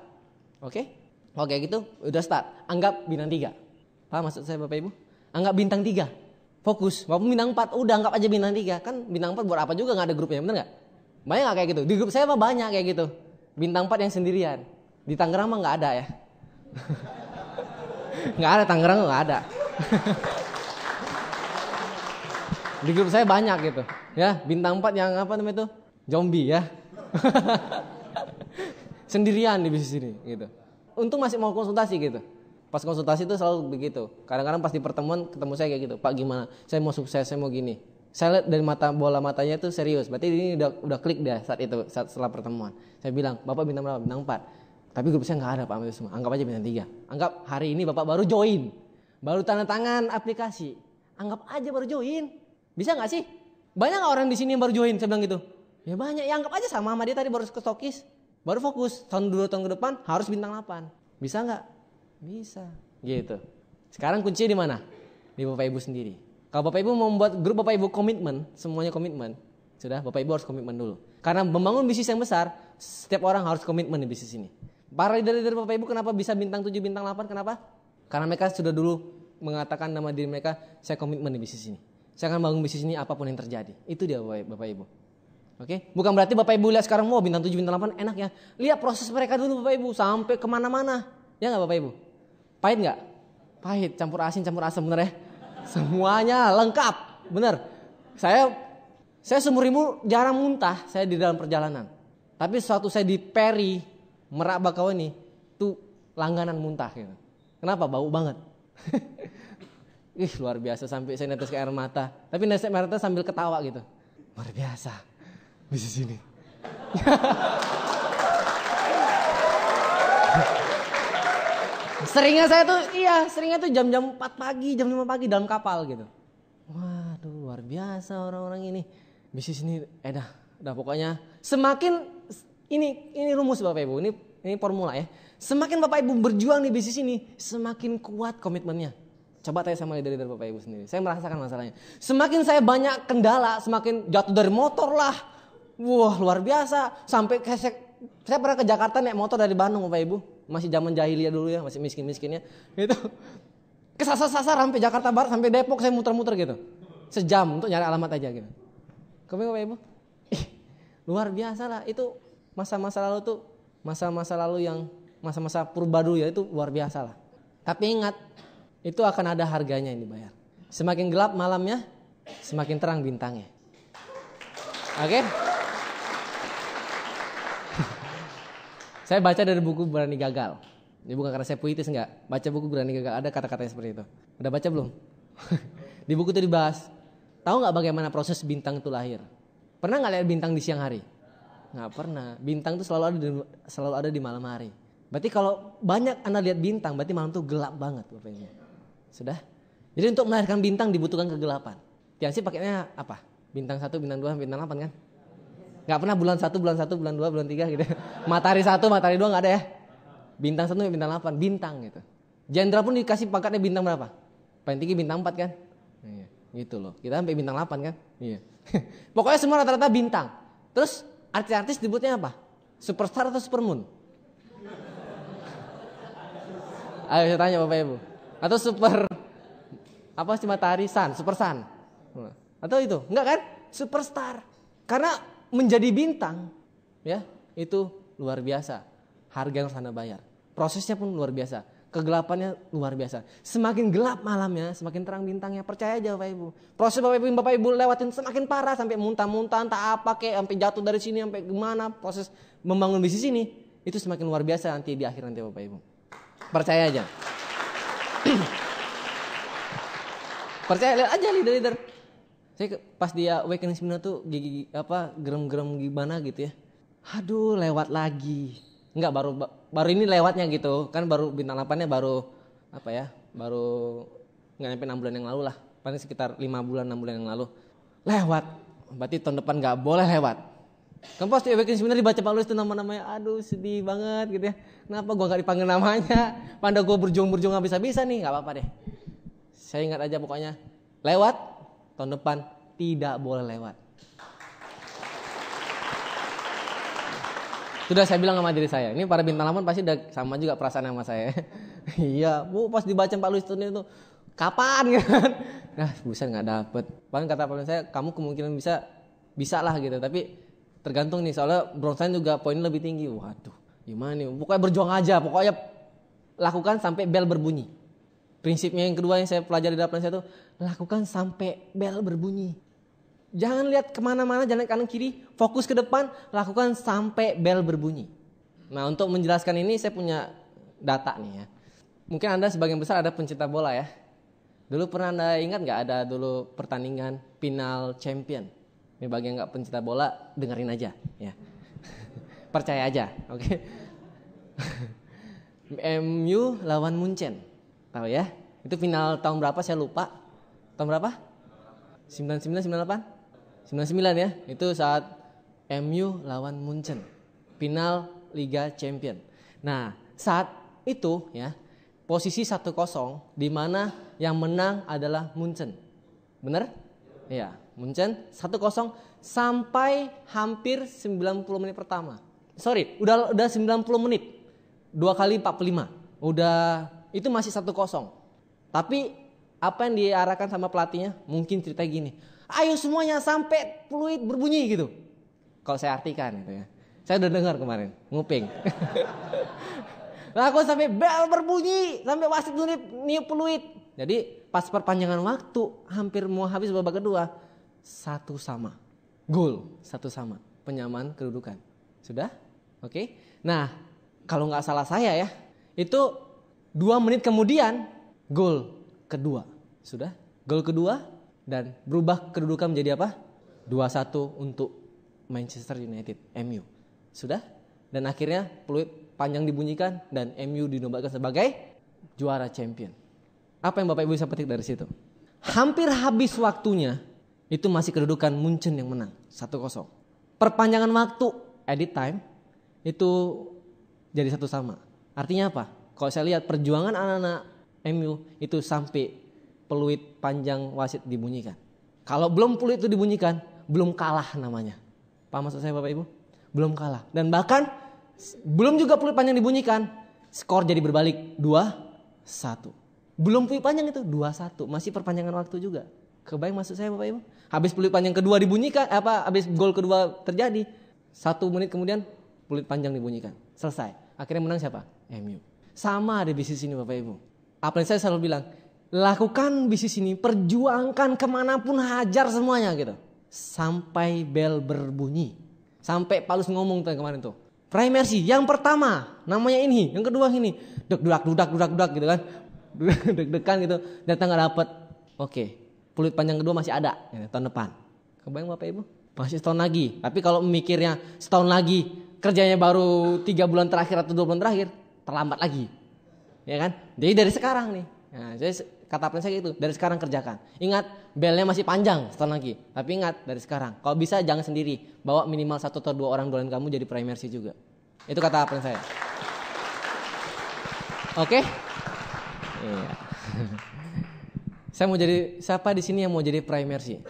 S1: Oke? Oke gitu, udah start. Anggap bintang 3. Paham maksud saya Bapak Ibu? Anggap bintang 3. Fokus. Walaupun bintang 4, udah anggap aja bintang 3. Kan bintang 4 buat apa juga, gak ada grupnya, bener gak? Banyak gak kayak gitu? Di grup saya mah banyak kayak gitu. Bintang 4 yang sendirian. Di Tangerang mah gak ada ya. Gak ada, Tangerang gak ada. Di grup saya banyak gitu. Ya, bintang 4 yang apa namanya itu? Zombie ya. Sendirian di bisnis ini gitu. Untung masih mau konsultasi gitu. Pas konsultasi itu selalu begitu. Kadang-kadang pas di pertemuan ketemu saya kayak gitu. Pak gimana? Saya mau sukses, saya mau gini. Saya lihat dari bola matanya itu serius. Berarti ini udah klik dia saat setelah pertemuan. Saya bilang, Bapak bintang berapa? Bintang 4. Tapi grup saya nggak ada Pak itu semua. Anggap aja bintang 3. Anggap hari ini Bapak baru join. Baru tanda tangan aplikasi. Anggap aja baru join. Bisa nggak sih? Banyak gak orang di sini yang baru join? Saya bilang gitu. Ya banyak. Ya anggap aja sama dia tadi baru ke stokis. Baru fokus. Tahun 2 tahun ke depan harus bintang 8. Bisa nggak? Bisa. Gitu. Sekarang kuncinya di mana? Di Bapak Ibu sendiri. Kalau Bapak Ibu mau membuat grup Bapak Ibu komitmen, semuanya komitmen. Sudah, Bapak Ibu harus komitmen dulu. Karena membangun bisnis yang besar, setiap orang harus komitmen di bisnis ini. Para leader Bapak Ibu kenapa bisa bintang 7, bintang 8? Kenapa? Karena mereka sudah dulu mengatakan nama diri mereka, saya komitmen di bisnis ini. Saya akan bangun bisnis ini apapun yang terjadi. Itu dia Bapak Ibu. Oke? Bukan berarti Bapak Ibu lihat sekarang, bintang 7, bintang 8 enak ya. Lihat proses mereka dulu Bapak Ibu, sampai kemana-mana. Ya nggak Bapak Ibu? Pahit nggak? Pahit, campur asin, campur asam, bener ya? Semuanya lengkap, bener. Saya seumur hidup jarang muntah, saya di dalam perjalanan. Tapi suatu saya di Peri, Merak Bakauheni, itu langganan muntah. Gitu. Kenapa? Bau banget. Luar biasa, sampai saya netes ke air mata. Tapi netes air mata sambil ketawa gitu. Luar biasa, bisnis ini. Seringnya tuh jam-jam 4 pagi, jam 5 pagi dalam kapal gitu. Waduh, luar biasa orang-orang ini. Bisnis ini, dah pokoknya semakin ini rumus Bapak Ibu, ini formula ya. Semakin Bapak Ibu berjuang di bisnis ini, semakin kuat komitmennya. Coba tanya sama dari Bapak Ibu sendiri. Saya merasakan masalahnya. Semakin saya banyak kendala, semakin jatuh dari motor lah. Wah, luar biasa. Sampai saya pernah ke Jakarta naik motor dari Bandung Bapak Ibu. Masih zaman jahiliyah dulu ya, masih miskin-miskinnya. Itu kesasar-sasar sampai Jakarta Barat, sampai Depok saya muter-muter gitu. Sejam untuk nyari alamat aja gitu. Kemudian Bapak Ibu. Luar biasa lah. Itu masa-masa lalu tuh, masa-masa lalu yang masa-masa purba dulu ya, itu luar biasa lah. Tapi ingat, itu akan ada harganya yang dibayar. Semakin gelap malamnya, semakin terang bintangnya. Oke? Saya baca dari buku Berani Gagal. Ini bukan karena saya puitis enggak. Baca buku Berani Gagal, ada kata-katanya seperti itu. Udah baca belum? Di buku itu dibahas. Tahu nggak bagaimana proses bintang itu lahir? Pernah nggak lihat bintang di siang hari? Nggak pernah. Bintang itu selalu ada di malam hari. Berarti kalau banyak Anda lihat bintang, berarti malam itu gelap banget Bapak Ibu. Sudah? Jadi untuk melahirkan bintang dibutuhkan kegelapan. Tiansi pakainya apa? Bintang 1, bintang 2, bintang 8 kan? Gak pernah bulan 1, bulan 1, bulan 2, bulan 3 gitu. Matahari 1, matahari 2 gak ada ya? Bintang 1, bintang 8, bintang gitu. Jenderal pun dikasih pangkatnya bintang berapa? Paling tinggi bintang 4 kan? Iya, gitu loh. Kita sampai bintang 8 kan? Iya. Pokoknya semua rata-rata bintang. Terus artis-artis disebutnya apa? Superstar atau supermoon? Ayo saya tanya Bapak Ibu. Atau apa sih matahari sun, super sun. Atau itu? Enggak kan? Superstar. Karena menjadi bintang ya, itu luar biasa. Harga yang harus Anda bayar. Prosesnya pun luar biasa. Kegelapannya luar biasa. Semakin gelap malamnya, semakin terang bintangnya. Percaya aja Bapak Ibu. Proses Bapak Ibu lewatin semakin parah, sampai muntah-muntah, entah apa kayak sampai jatuh dari sini sampai gimana. Proses membangun bisnis ini itu semakin luar biasa nanti di akhir nanti Bapak Ibu. Percaya aja. Percaya, lihat aja leader-leader. Saya pas dia awakening seminar tuh gigi gerem-gerem gimana gitu ya. Aduh, lewat lagi. Enggak, baru ini lewatnya gitu. Kan baru bintang 8-nya baru baru enggak nyampe 6 bulan yang lalu lah. Paling sekitar 5 bulan 6 bulan yang lalu. Lewat. Berarti tahun depan enggak boleh lewat. Kan pas di awakening seminar dibaca Pak Luis itu nama-namanya. Aduh, sedih banget gitu ya. Kenapa gua enggak dipanggil namanya? Padahal gua berjuang habis-habisan nih, enggak apa-apa deh. Saya ingat aja pokoknya. Lewat tahun depan tidak boleh lewat. Sudah saya bilang sama diri saya, ini para bintang 8 pasti udah sama juga perasaan sama saya. Iya, Bu, pas dibaca Pak Luis itu kapan kan? Nah, buset nggak dapet. Paling kata Pak Luis saya, kamu kemungkinan bisa lah gitu. Tapi tergantung nih, soalnya Bronstein juga poinnya lebih tinggi. Waduh, gimana nih? Pokoknya berjuang aja, pokoknya lakukan sampai bel berbunyi. Prinsipnya yang kedua yang saya pelajari dalam saya itu, lakukan sampai bel berbunyi. Jangan lihat kemana-mana, jangan kanan kiri, fokus ke depan, lakukan sampai bel berbunyi. Nah, untuk menjelaskan ini saya punya data nih ya. Mungkin Anda sebagian besar ada pencinta bola ya. Dulu pernah Anda ingat nggak ada dulu pertandingan final champion? Ini bagi yang nggak pencinta bola, dengerin aja ya. Percaya aja, oke? MU lawan Munchen, tahu ya? Itu final tahun berapa saya lupa. Tahun berapa? 99, 98? 99 ya, itu saat MU lawan Munchen, final Liga Champion. Nah, saat itu ya, posisi 1-0 di mana yang menang adalah Munchen. Benar? Iya, Munchen 1-0 sampai hampir 90 menit pertama. Sorry, udah 90 menit. 2 kali 45. Udah itu masih 1-0. Tapi apa yang diarahkan sama pelatihnya? Mungkin cerita gini. Ayo semuanya sampai peluit berbunyi gitu. Kalau saya artikan gitu ya. Saya udah dengar kemarin, nguping. Lakukan sampai bel berbunyi, sampai wasit niup peluit. Jadi pas perpanjangan waktu hampir mau habis babak kedua, 1-1. Gol 1-1. Penyamaan kedudukan. Sudah? Oke. Nah, kalau nggak salah saya ya, itu 2 menit kemudian gol kedua. Sudah? Gol kedua dan berubah kedudukan menjadi apa? 2-1 untuk Manchester United, MU. Sudah? Dan akhirnya peluit panjang dibunyikan dan MU dinobatkan sebagai juara champion. Apa yang Bapak Ibu bisa petik dari situ? Hampir habis waktunya, itu masih kedudukan Munchen yang menang, 1-0. Perpanjangan waktu, edit time, itu jadi 1-1. Artinya apa? Kalau saya lihat perjuangan anak-anak MU itu sampai peluit panjang wasit dibunyikan. Kalau belum peluit itu dibunyikan, belum kalah namanya. Paham maksud saya Bapak Ibu? Belum kalah. Dan bahkan belum juga peluit panjang dibunyikan, skor jadi berbalik 2-1. Belum peluit panjang itu 2-1, masih perpanjangan waktu juga. Kebayang maksud saya Bapak Ibu? Habis peluit panjang kedua dibunyikan, habis gol kedua terjadi, 1 menit kemudian peluit panjang dibunyikan. Selesai. Akhirnya menang siapa? MU. Sama ada bisnis ini Bapak Ibu. Apa yang saya selalu bilang, lakukan bisnis ini, perjuangkan kemanapun, hajar semuanya gitu. Sampai bel berbunyi. Sampai Paulus ngomong kemarin tuh. Primercy, yang pertama namanya ini, yang kedua ini. Dudak gitu kan. Deg-degan gitu, datang gak dapet. Oke, peluit panjang kedua masih ada ya, tahun depan. Kebayang Bapak Ibu? Masih setahun lagi. Tapi kalau mikirnya setahun lagi, kerjanya baru 3 bulan terakhir atau 2 bulan terakhir, terlambat lagi. Ya kan? Jadi dari sekarang nih. Nah, jadi kata plan saya gitu, dari sekarang kerjakan. Ingat, belnya masih panjang setahun lagi. Tapi ingat, dari sekarang. Kalau bisa jangan sendiri, bawa minimal 1 atau 2 orang doain kamu jadi primercy juga. Itu kata plan saya. Oke? Iya. Saya mau jadi, siapa di sini yang mau jadi primercy?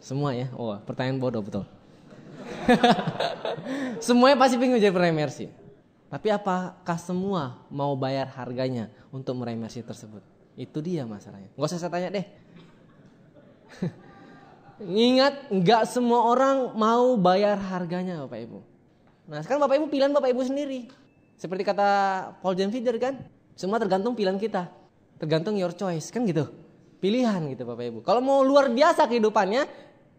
S1: Semua ya? Oh, pertanyaan bodoh betul. Semuanya pasti pengen jadi primercy. Tapi apakah semua mau bayar harganya untuk meraih mercy tersebut? Itu dia masalahnya. Gak usah saya tanya deh. Ingat, gak semua orang mau bayar harganya Bapak Ibu. Nah sekarang Bapak Ibu pilihan Bapak Ibu sendiri. Seperti kata Paul James Feeder kan. Semua tergantung pilihan kita. Tergantung your choice kan gitu. Pilihan gitu Bapak Ibu. Kalau mau luar biasa kehidupannya,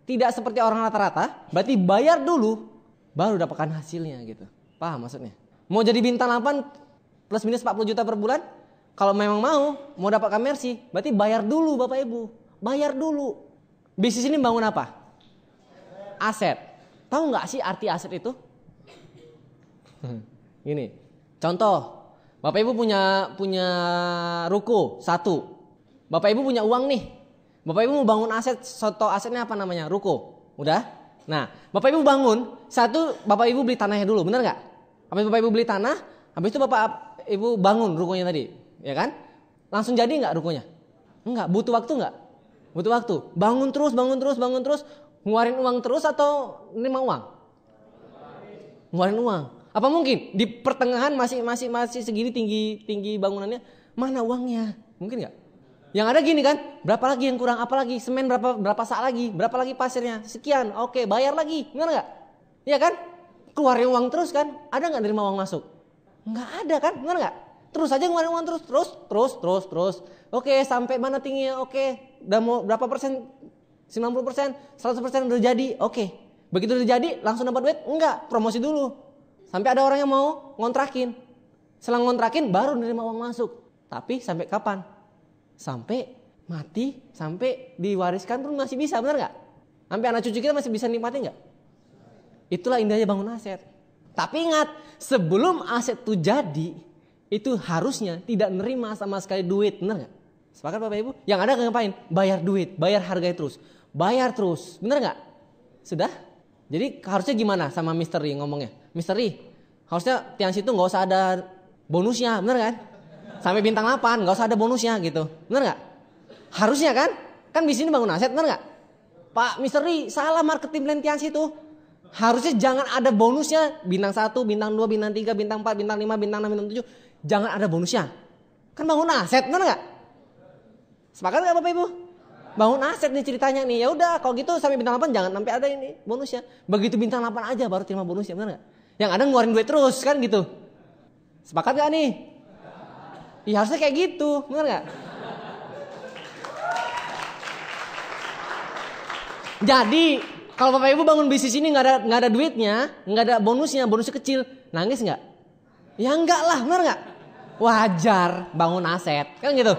S1: tidak seperti orang rata-rata, berarti bayar dulu, baru dapatkan hasilnya gitu. Paham maksudnya? Mau jadi bintang 8 plus minus 40 juta per bulan? kalau memang mau dapat komersi, berarti bayar dulu Bapak Ibu. Bayar dulu. Bisnis ini bangun apa? Aset. Tahu nggak sih arti aset itu? Gini, contoh. Bapak Ibu punya ruko 1. Bapak Ibu punya uang nih. Bapak Ibu mau bangun aset, soto asetnya apa namanya? Ruko. Udah? Nah, Bapak Ibu bangun, 1 Bapak Ibu beli tanahnya dulu, benar nggak? Habis Bapak Ibu beli tanah, habis itu Bapak Ibu bangun rukonya tadi, ya kan? Langsung jadi nggak rukonya? Enggak, butuh waktu nggak? Butuh waktu. Bangun terus, ngeluarin uang terus atau nerima uang? Ngeluarin uang. Apa mungkin di pertengahan masih segini tinggi bangunannya, mana uangnya? Mungkin nggak? Yang ada gini kan, berapa lagi yang kurang, apa lagi, semen berapa sak lagi, berapa lagi pasirnya, sekian, oke, bayar lagi, benar nggak? Iya kan? Keluarin uang terus kan, ada nggak nerima uang masuk? Nggak ada kan, benar nggak? Terus aja ngeluarin uang terus. Oke, sampai mana tingginya? Oke, udah mau berapa persen? 90%, 100% udah jadi, oke. Begitu udah jadi, langsung dapat duit? Enggak, promosi dulu. Sampai ada orang yang mau ngontrakin. Setelah ngontrakin, baru nerima uang masuk. Tapi sampai kapan? Sampai mati, sampai diwariskan pun masih bisa, benar nggak? Sampai anak cucu kita masih bisa nikmati nggak? Itulah indahnya bangun aset. Tapi ingat, sebelum aset itu jadi, itu harusnya tidak nerima sama sekali duit, benar nggak? Sepakat Bapak Ibu? Yang ada ngapain? Bayar duit, bayar harga terus, benar nggak? Sudah? Jadi harusnya gimana sama misteri ngomongnya? Misteri, harusnya Tiansi itu nggak usah ada bonusnya, benar kan? Sampai bintang 8 nggak usah ada bonusnya gitu, benar nggak? Harusnya kan? Kan di sini bangun aset, benar nggak? Pak Misteri, salah marketing plan Tiansi itu. Harusnya jangan ada bonusnya bintang 1, bintang 2, bintang 3, bintang 4, bintang 5, bintang 6, bintang 7. Jangan ada bonusnya. Kan bangun aset, benar nggak? Sepakat nggak Bapak Ibu? Bangun aset nih ceritanya nih. Ya udah, kalau gitu sampai bintang 8 jangan sampai ada ini bonusnya. Begitu bintang 8 aja baru terima bonusnya, benar nggak? Yang ada ngeluarin duit terus kan gitu. Sepakat nggak nih? Iya harusnya kayak gitu, benar nggak? Jadi kalau Bapak Ibu bangun bisnis ini nggak ada duitnya, nggak ada bonusnya kecil, nangis nggak? Ya enggak lah, benar nggak? Wajar bangun aset, kan gitu.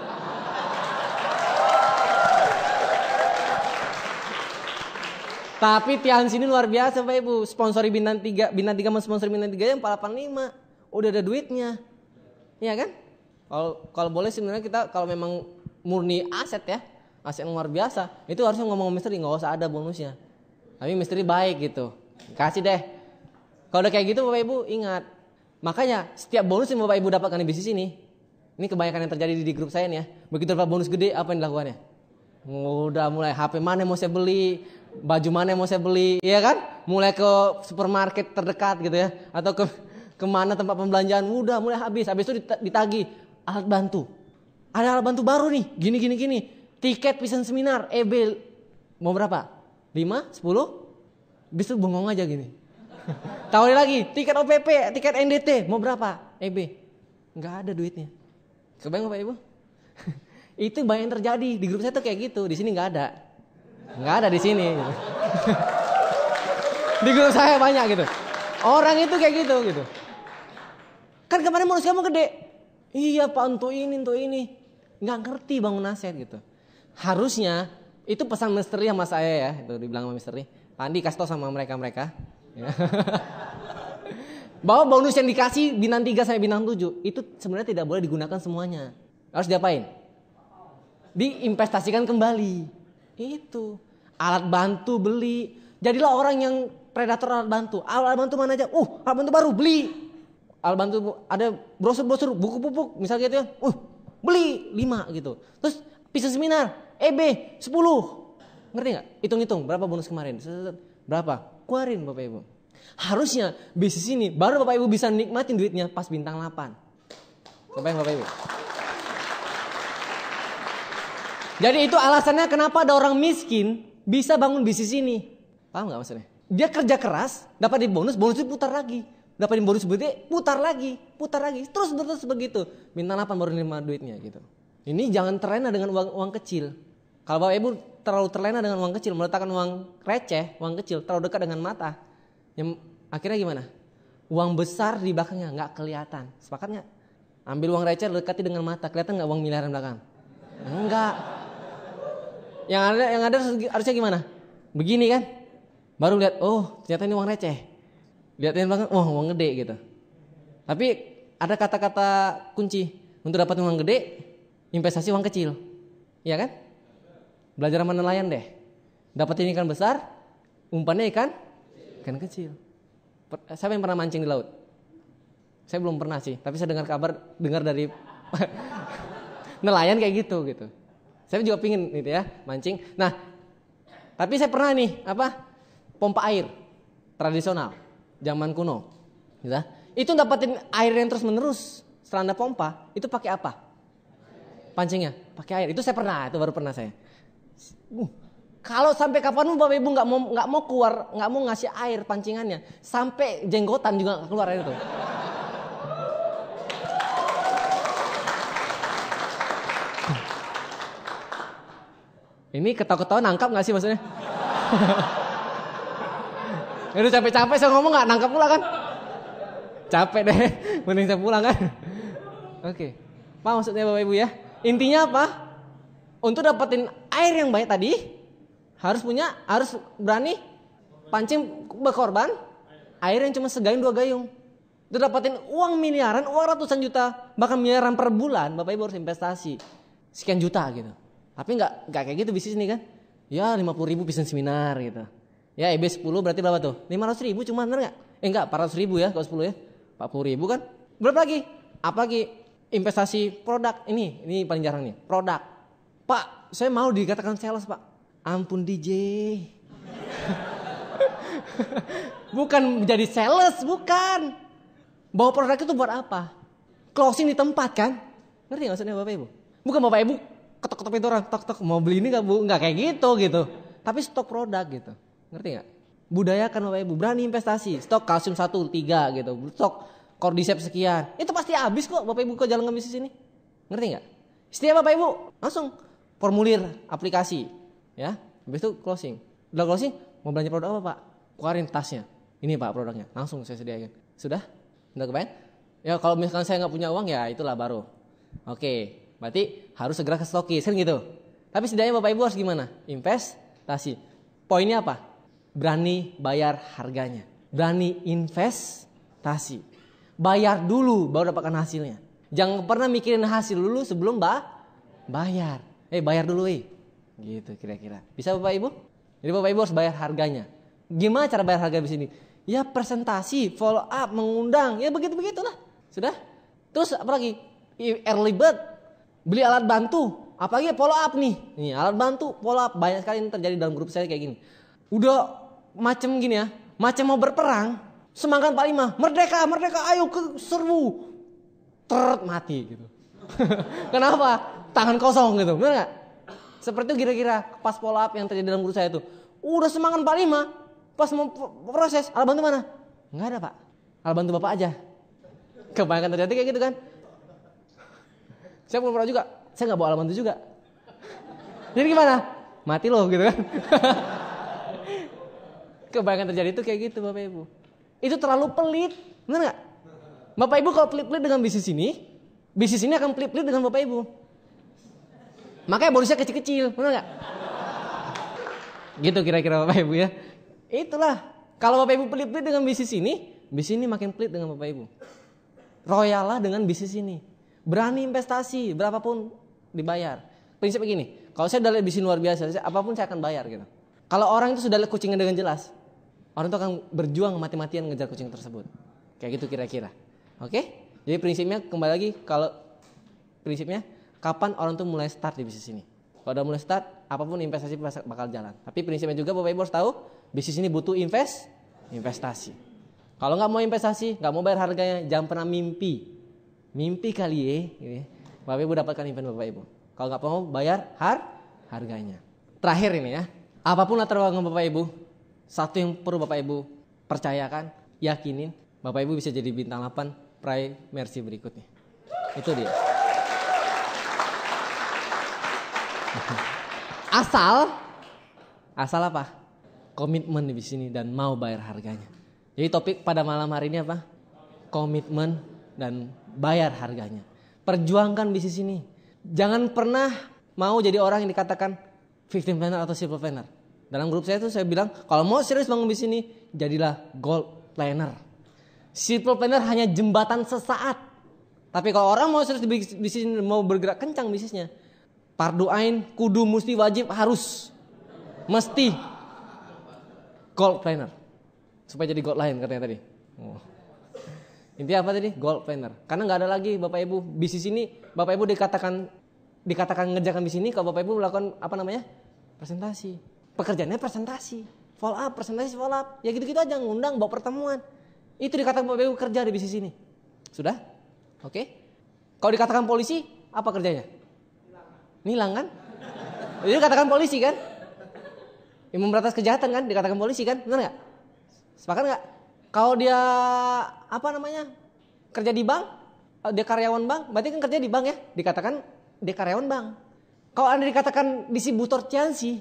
S1: Tapi Tiansi ini luar biasa Bapak Ibu, sponsori bintang 3 mensponsori bintang 3 yang 485, udah ada duitnya, iya kan? Kalau boleh sebenarnya kita kalau memang murni aset ya, aset yang luar biasa, itu harusnya ngomong misteri nggak usah ada bonusnya. Tapi misteri baik gitu, kasih deh. Kalau udah kayak gitu Bapak Ibu ingat, makanya setiap bonus yang Bapak Ibu dapatkan di bisnis ini kebanyakan yang terjadi di grup saya nih ya. Begitu dapat bonus gede, apa yang dilakukannya? Udah mulai HP mana yang mau saya beli, baju mana yang mau saya beli, iya kan? Mulai ke supermarket terdekat gitu ya, atau kemana tempat pembelanjaan, udah mulai habis itu ditagih alat bantu. Ada alat bantu baru nih, gini. Tiket pisan seminar, EB mau berapa? 5, 10? Bisa bengong aja gini. Tawarin lagi, tiket OPP, tiket NDT, mau berapa? EB. Nggak ada duitnya. Kebayang Bapak Ibu? Itu banyak yang terjadi di grup saya tuh kayak gitu. Di sini nggak ada di sini. Di grup saya banyak gitu. Orang itu kayak gitu. Kan kemarin bonus kamu gede. Iya Pak, untuk ini. Nggak ngerti bangun aset gitu. Harusnya itu pesan misteri sama saya ya, itu dibilang sama misteri. Pak Andi kasih tau sama mereka. Ya. Bahwa bonus yang dikasih bintang 3 sampai bintang 7 itu sebenarnya tidak boleh digunakan semuanya. Harus diapain? Diinvestasikan kembali. Itu alat bantu beli. Jadilah orang yang predator alat bantu. Alat bantu mana aja? Alat bantu baru beli. Alat bantu ada brosur, buku pupuk misalnya gitu ya. Beli 5 gitu. Terus bisa seminar, EB 10. Ngerti nggak? Hitung-hitung berapa bonus kemarin? Berapa? Keluarin Bapak Ibu. Harusnya bisnis ini baru Bapak Ibu bisa nikmatin duitnya pas bintang 8. Kebayang Bapak Ibu? Jadi itu alasannya kenapa ada orang miskin bisa bangun bisnis ini. Paham nggak maksudnya? Dia kerja keras, dapat bonus itu putar lagi. Dapatin bonus gede, putar lagi. Terus begitu. Bintang 8 baru nerima duitnya gitu. Ini jangan terlena dengan uang kecil. Kalau Bapak Ibu terlalu terlena dengan uang kecil, meletakkan uang receh, uang kecil terlalu dekat dengan mata, yang akhirnya gimana? Uang besar di belakangnya nggak kelihatan. Sepakat nggak? Ambil uang receh dekati dengan mata, kelihatan nggak uang miliaran belakang? Enggak. Yang ada harusnya gimana? Begini kan? Baru lihat, oh ternyata ini uang receh. Lihatin belakang, oh uang gede gitu. Tapi ada kata-kata kunci untuk dapat uang gede, investasi uang kecil, iya kan? Belajar sama nelayan deh. Dapetin ikan besar, umpannya ikan kecil. Siapa yang pernah mancing di laut? Saya belum pernah sih, tapi saya dengar dari nelayan kayak gitu. Saya juga pingin gitu ya, mancing. Nah, tapi saya pernah nih, pompa air tradisional, zaman kuno. Gitu. Itu dapetin air yang terus menerus setelah Anda pompa, itu pakai apa? Pancingnya, pakai air. Itu saya pernah, itu baru pernah saya. Kalau sampai kapanpun Bapak Ibu nggak mau keluar, nggak mau ngasih air pancingannya, sampai jenggotan juga nggak keluar air itu. Ini ketawa-ketawa nangkap nggak sih maksudnya? Udah capek-capek saya ngomong nggak nangkap pula kan? Capek deh, mending saya pulang kan? Oke, apa maksudnya Bapak Ibu ya? Intinya apa? Untuk dapetin air yang baik tadi, harus berani pancing berkorban air yang cuma segayung 2 gayung. Untuk dapetin uang miliaran, uang ratusan juta, bahkan miliaran per bulan, Bapak Ibu harus investasi sekian juta gitu. Tapi nggak kayak gitu bisnis ini kan? Ya 50.000 bisnis seminar gitu. Ya EB 10 berarti berapa tuh? 500.000 cuma, bener nggak? Enggak, 400.000 ya kalau 10 ya. 40.000 kan? Berapa lagi? Apalagi investasi produk ini paling jarang nih. Produk. Pak, saya mau dikatakan sales Pak. Ampun DJ. Bukan menjadi sales, bukan. Bawa produk itu buat apa? Closing di tempat kan? Ngerti nggak maksudnya Bapak Ibu? Bukan Bapak Ibu ketok-ketok pintu orang, tok-tok mau beli ini nggak Bu? Nggak kayak gitu. Tapi stok produk gitu. Ngerti nggak? Budayakan Bapak Ibu, berani investasi. Stok kalsium 1, 3 gitu. Stok cordyceps sekian. Itu pasti habis kok Bapak Ibu kalau jalan ke bisnis ini. Ngerti nggak? Setiap Bapak Ibu langsung formulir aplikasi. Ya, habis itu closing. Udah closing, mau belanja produk apa Pak? Keluarin tasnya. Ini Pak produknya. Langsung saya sediakan. Sudah? Udah kebayang? Ya kalau misalkan saya nggak punya uang ya itulah baru. Oke, berarti harus segera ke stokis kan gitu. Tapi setidaknya Bapak Ibu harus gimana? Investasi. Poinnya apa? Berani bayar harganya. Berani investasi. Bayar dulu baru dapatkan hasilnya. Jangan pernah mikirin hasil dulu sebelum bayar. Bayar dulu Gitu kira-kira. Bisa Bapak Ibu? Jadi Bapak Ibu harus bayar harganya. Gimana cara bayar harga di sini? Ya presentasi, follow up, mengundang. Ya begitu-begitulah. Sudah? Terus apa lagi? Early bird. Beli alat bantu. Apalagi follow up nih. Nih alat bantu, follow up. Banyak sekali ini terjadi dalam grup saya kayak gini. Udah macam gini ya. Macam mau berperang. Semangat 45. Merdeka, ayo ke serbu. Mati gitu. Kenapa? Tangan kosong gitu. Benar gak? Seperti itu kira-kira pas follow up yang terjadi dalam grup saya itu. Udah semangat 45. Pas mau proses, alat bantu mana? Enggak ada Pak. Alat bantu Bapak aja. Kebanyakan terjadi kayak gitu kan. Saya belum pernah juga. Saya gak bawa alat bantu juga. Jadi gimana? Mati loh gitu kan. Kebanyakan terjadi itu kayak gitu Bapak Ibu. Itu terlalu pelit. Benar gak? Bapak Ibu kalau pelit-pelit dengan bisnis ini akan pelit-pelit dengan Bapak Ibu. Makanya bonusnya kecil-kecil. Benar gak? Gitu kira-kira Bapak Ibu ya. Itulah. Kalau Bapak Ibu pelit-pelit dengan bisnis ini makin pelit dengan Bapak Ibu. Royal lah dengan bisnis ini. Berani investasi, berapapun dibayar. Prinsip begini, kalau saya udah lihat bisnis luar biasa, apapun saya akan bayar gitu. Kalau orang itu sudah lihat kucingnya dengan jelas, orang itu akan berjuang mati-matian ngejar kucing tersebut. Kayak gitu kira-kira. Oke? Jadi prinsipnya kembali lagi, kapan orang tuh mulai start di bisnis ini. Kalau udah mulai start, apapun investasi bakal jalan. Tapi prinsipnya juga Bapak Ibu harus tahu, bisnis ini butuh investasi. Kalau nggak mau investasi, nggak mau bayar harganya, jangan pernah mimpi kali gitu. Bapak Ibu dapatkan event Bapak Ibu. Kalau nggak mau bayar harganya. Terakhir ini ya, apapun latar belakang Bapak Ibu, satu yang perlu Bapak Ibu percayakan, yakinin, Bapak Ibu bisa jadi bintang 8 Prime Mercy berikutnya. Itu dia. Asal apa? Komitmen di sini dan mau bayar harganya. Jadi topik pada malam hari ini apa? Komitmen dan bayar harganya. Perjuangkan bisnis ini. Jangan pernah mau jadi orang yang dikatakan victim planner atau simple planner. Dalam grup saya itu saya bilang, kalau mau serius bangun bisnis ini, jadilah gold planner. Simple planner hanya jembatan sesaat. Tapi kalau orang mau serius di bisnis ini, mau bergerak kencang bisnisnya, fardu ain, kudu, mesti, wajib, harus, mesti gold planner. Supaya jadi gold lain katanya tadi. Intinya apa tadi? Gold planner. Karena nggak ada lagi Bapak Ibu bisnis ini. Bapak Ibu dikatakan ngerjakan bisnis ini. Kalau Bapak Ibu melakukan apa namanya? Presentasi. Pekerjaannya presentasi. Follow up, presentasi, follow up. Ya gitu-gitu aja, ngundang, bawa pertemuan. Itu dikatakan Bapak Ibu kerja di bisnis ini. Sudah? Oke. Kalau dikatakan polisi, apa kerjanya? Nilang kan? Jadi dikatakan polisi kan? Yang memberantas kejahatan kan? Dikatakan polisi kan? Benar nggak? Sepakat nggak? Kalau dia apa namanya? Kerja di bank, dia karyawan bank, berarti kan kerja di bank ya? Dikatakan dia karyawan bank. Kalau Anda dikatakan distributor Cianci,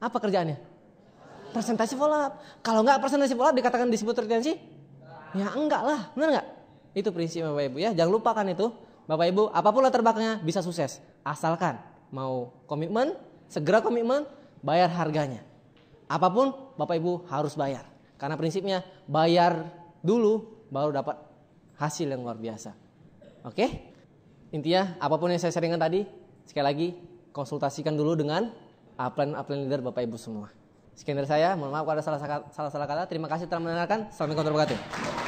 S1: apa kerjaannya? Presentasi follow up. Kalau nggak presentasi follow up dikatakan distributor Cianci? Ya enggak lah, benar nggak? Itu prinsip Bapak Ibu ya. Jangan lupakan itu. Bapak Ibu, apapun latar belakangnya bisa sukses. Asalkan mau komitmen, segera komitmen, bayar harganya. Apapun Bapak Ibu harus bayar. Karena prinsipnya bayar dulu baru dapat hasil yang luar biasa. Oke? Intinya apapun yang saya sharingkan tadi, sekali lagi konsultasikan dulu dengan upline leader Bapak Ibu semua. Sekian dari saya, mohon maaf kalau ada salah kata. Terima kasih telah mendengarkan. Assalamualaikum warahmatullahi wabarakatuh.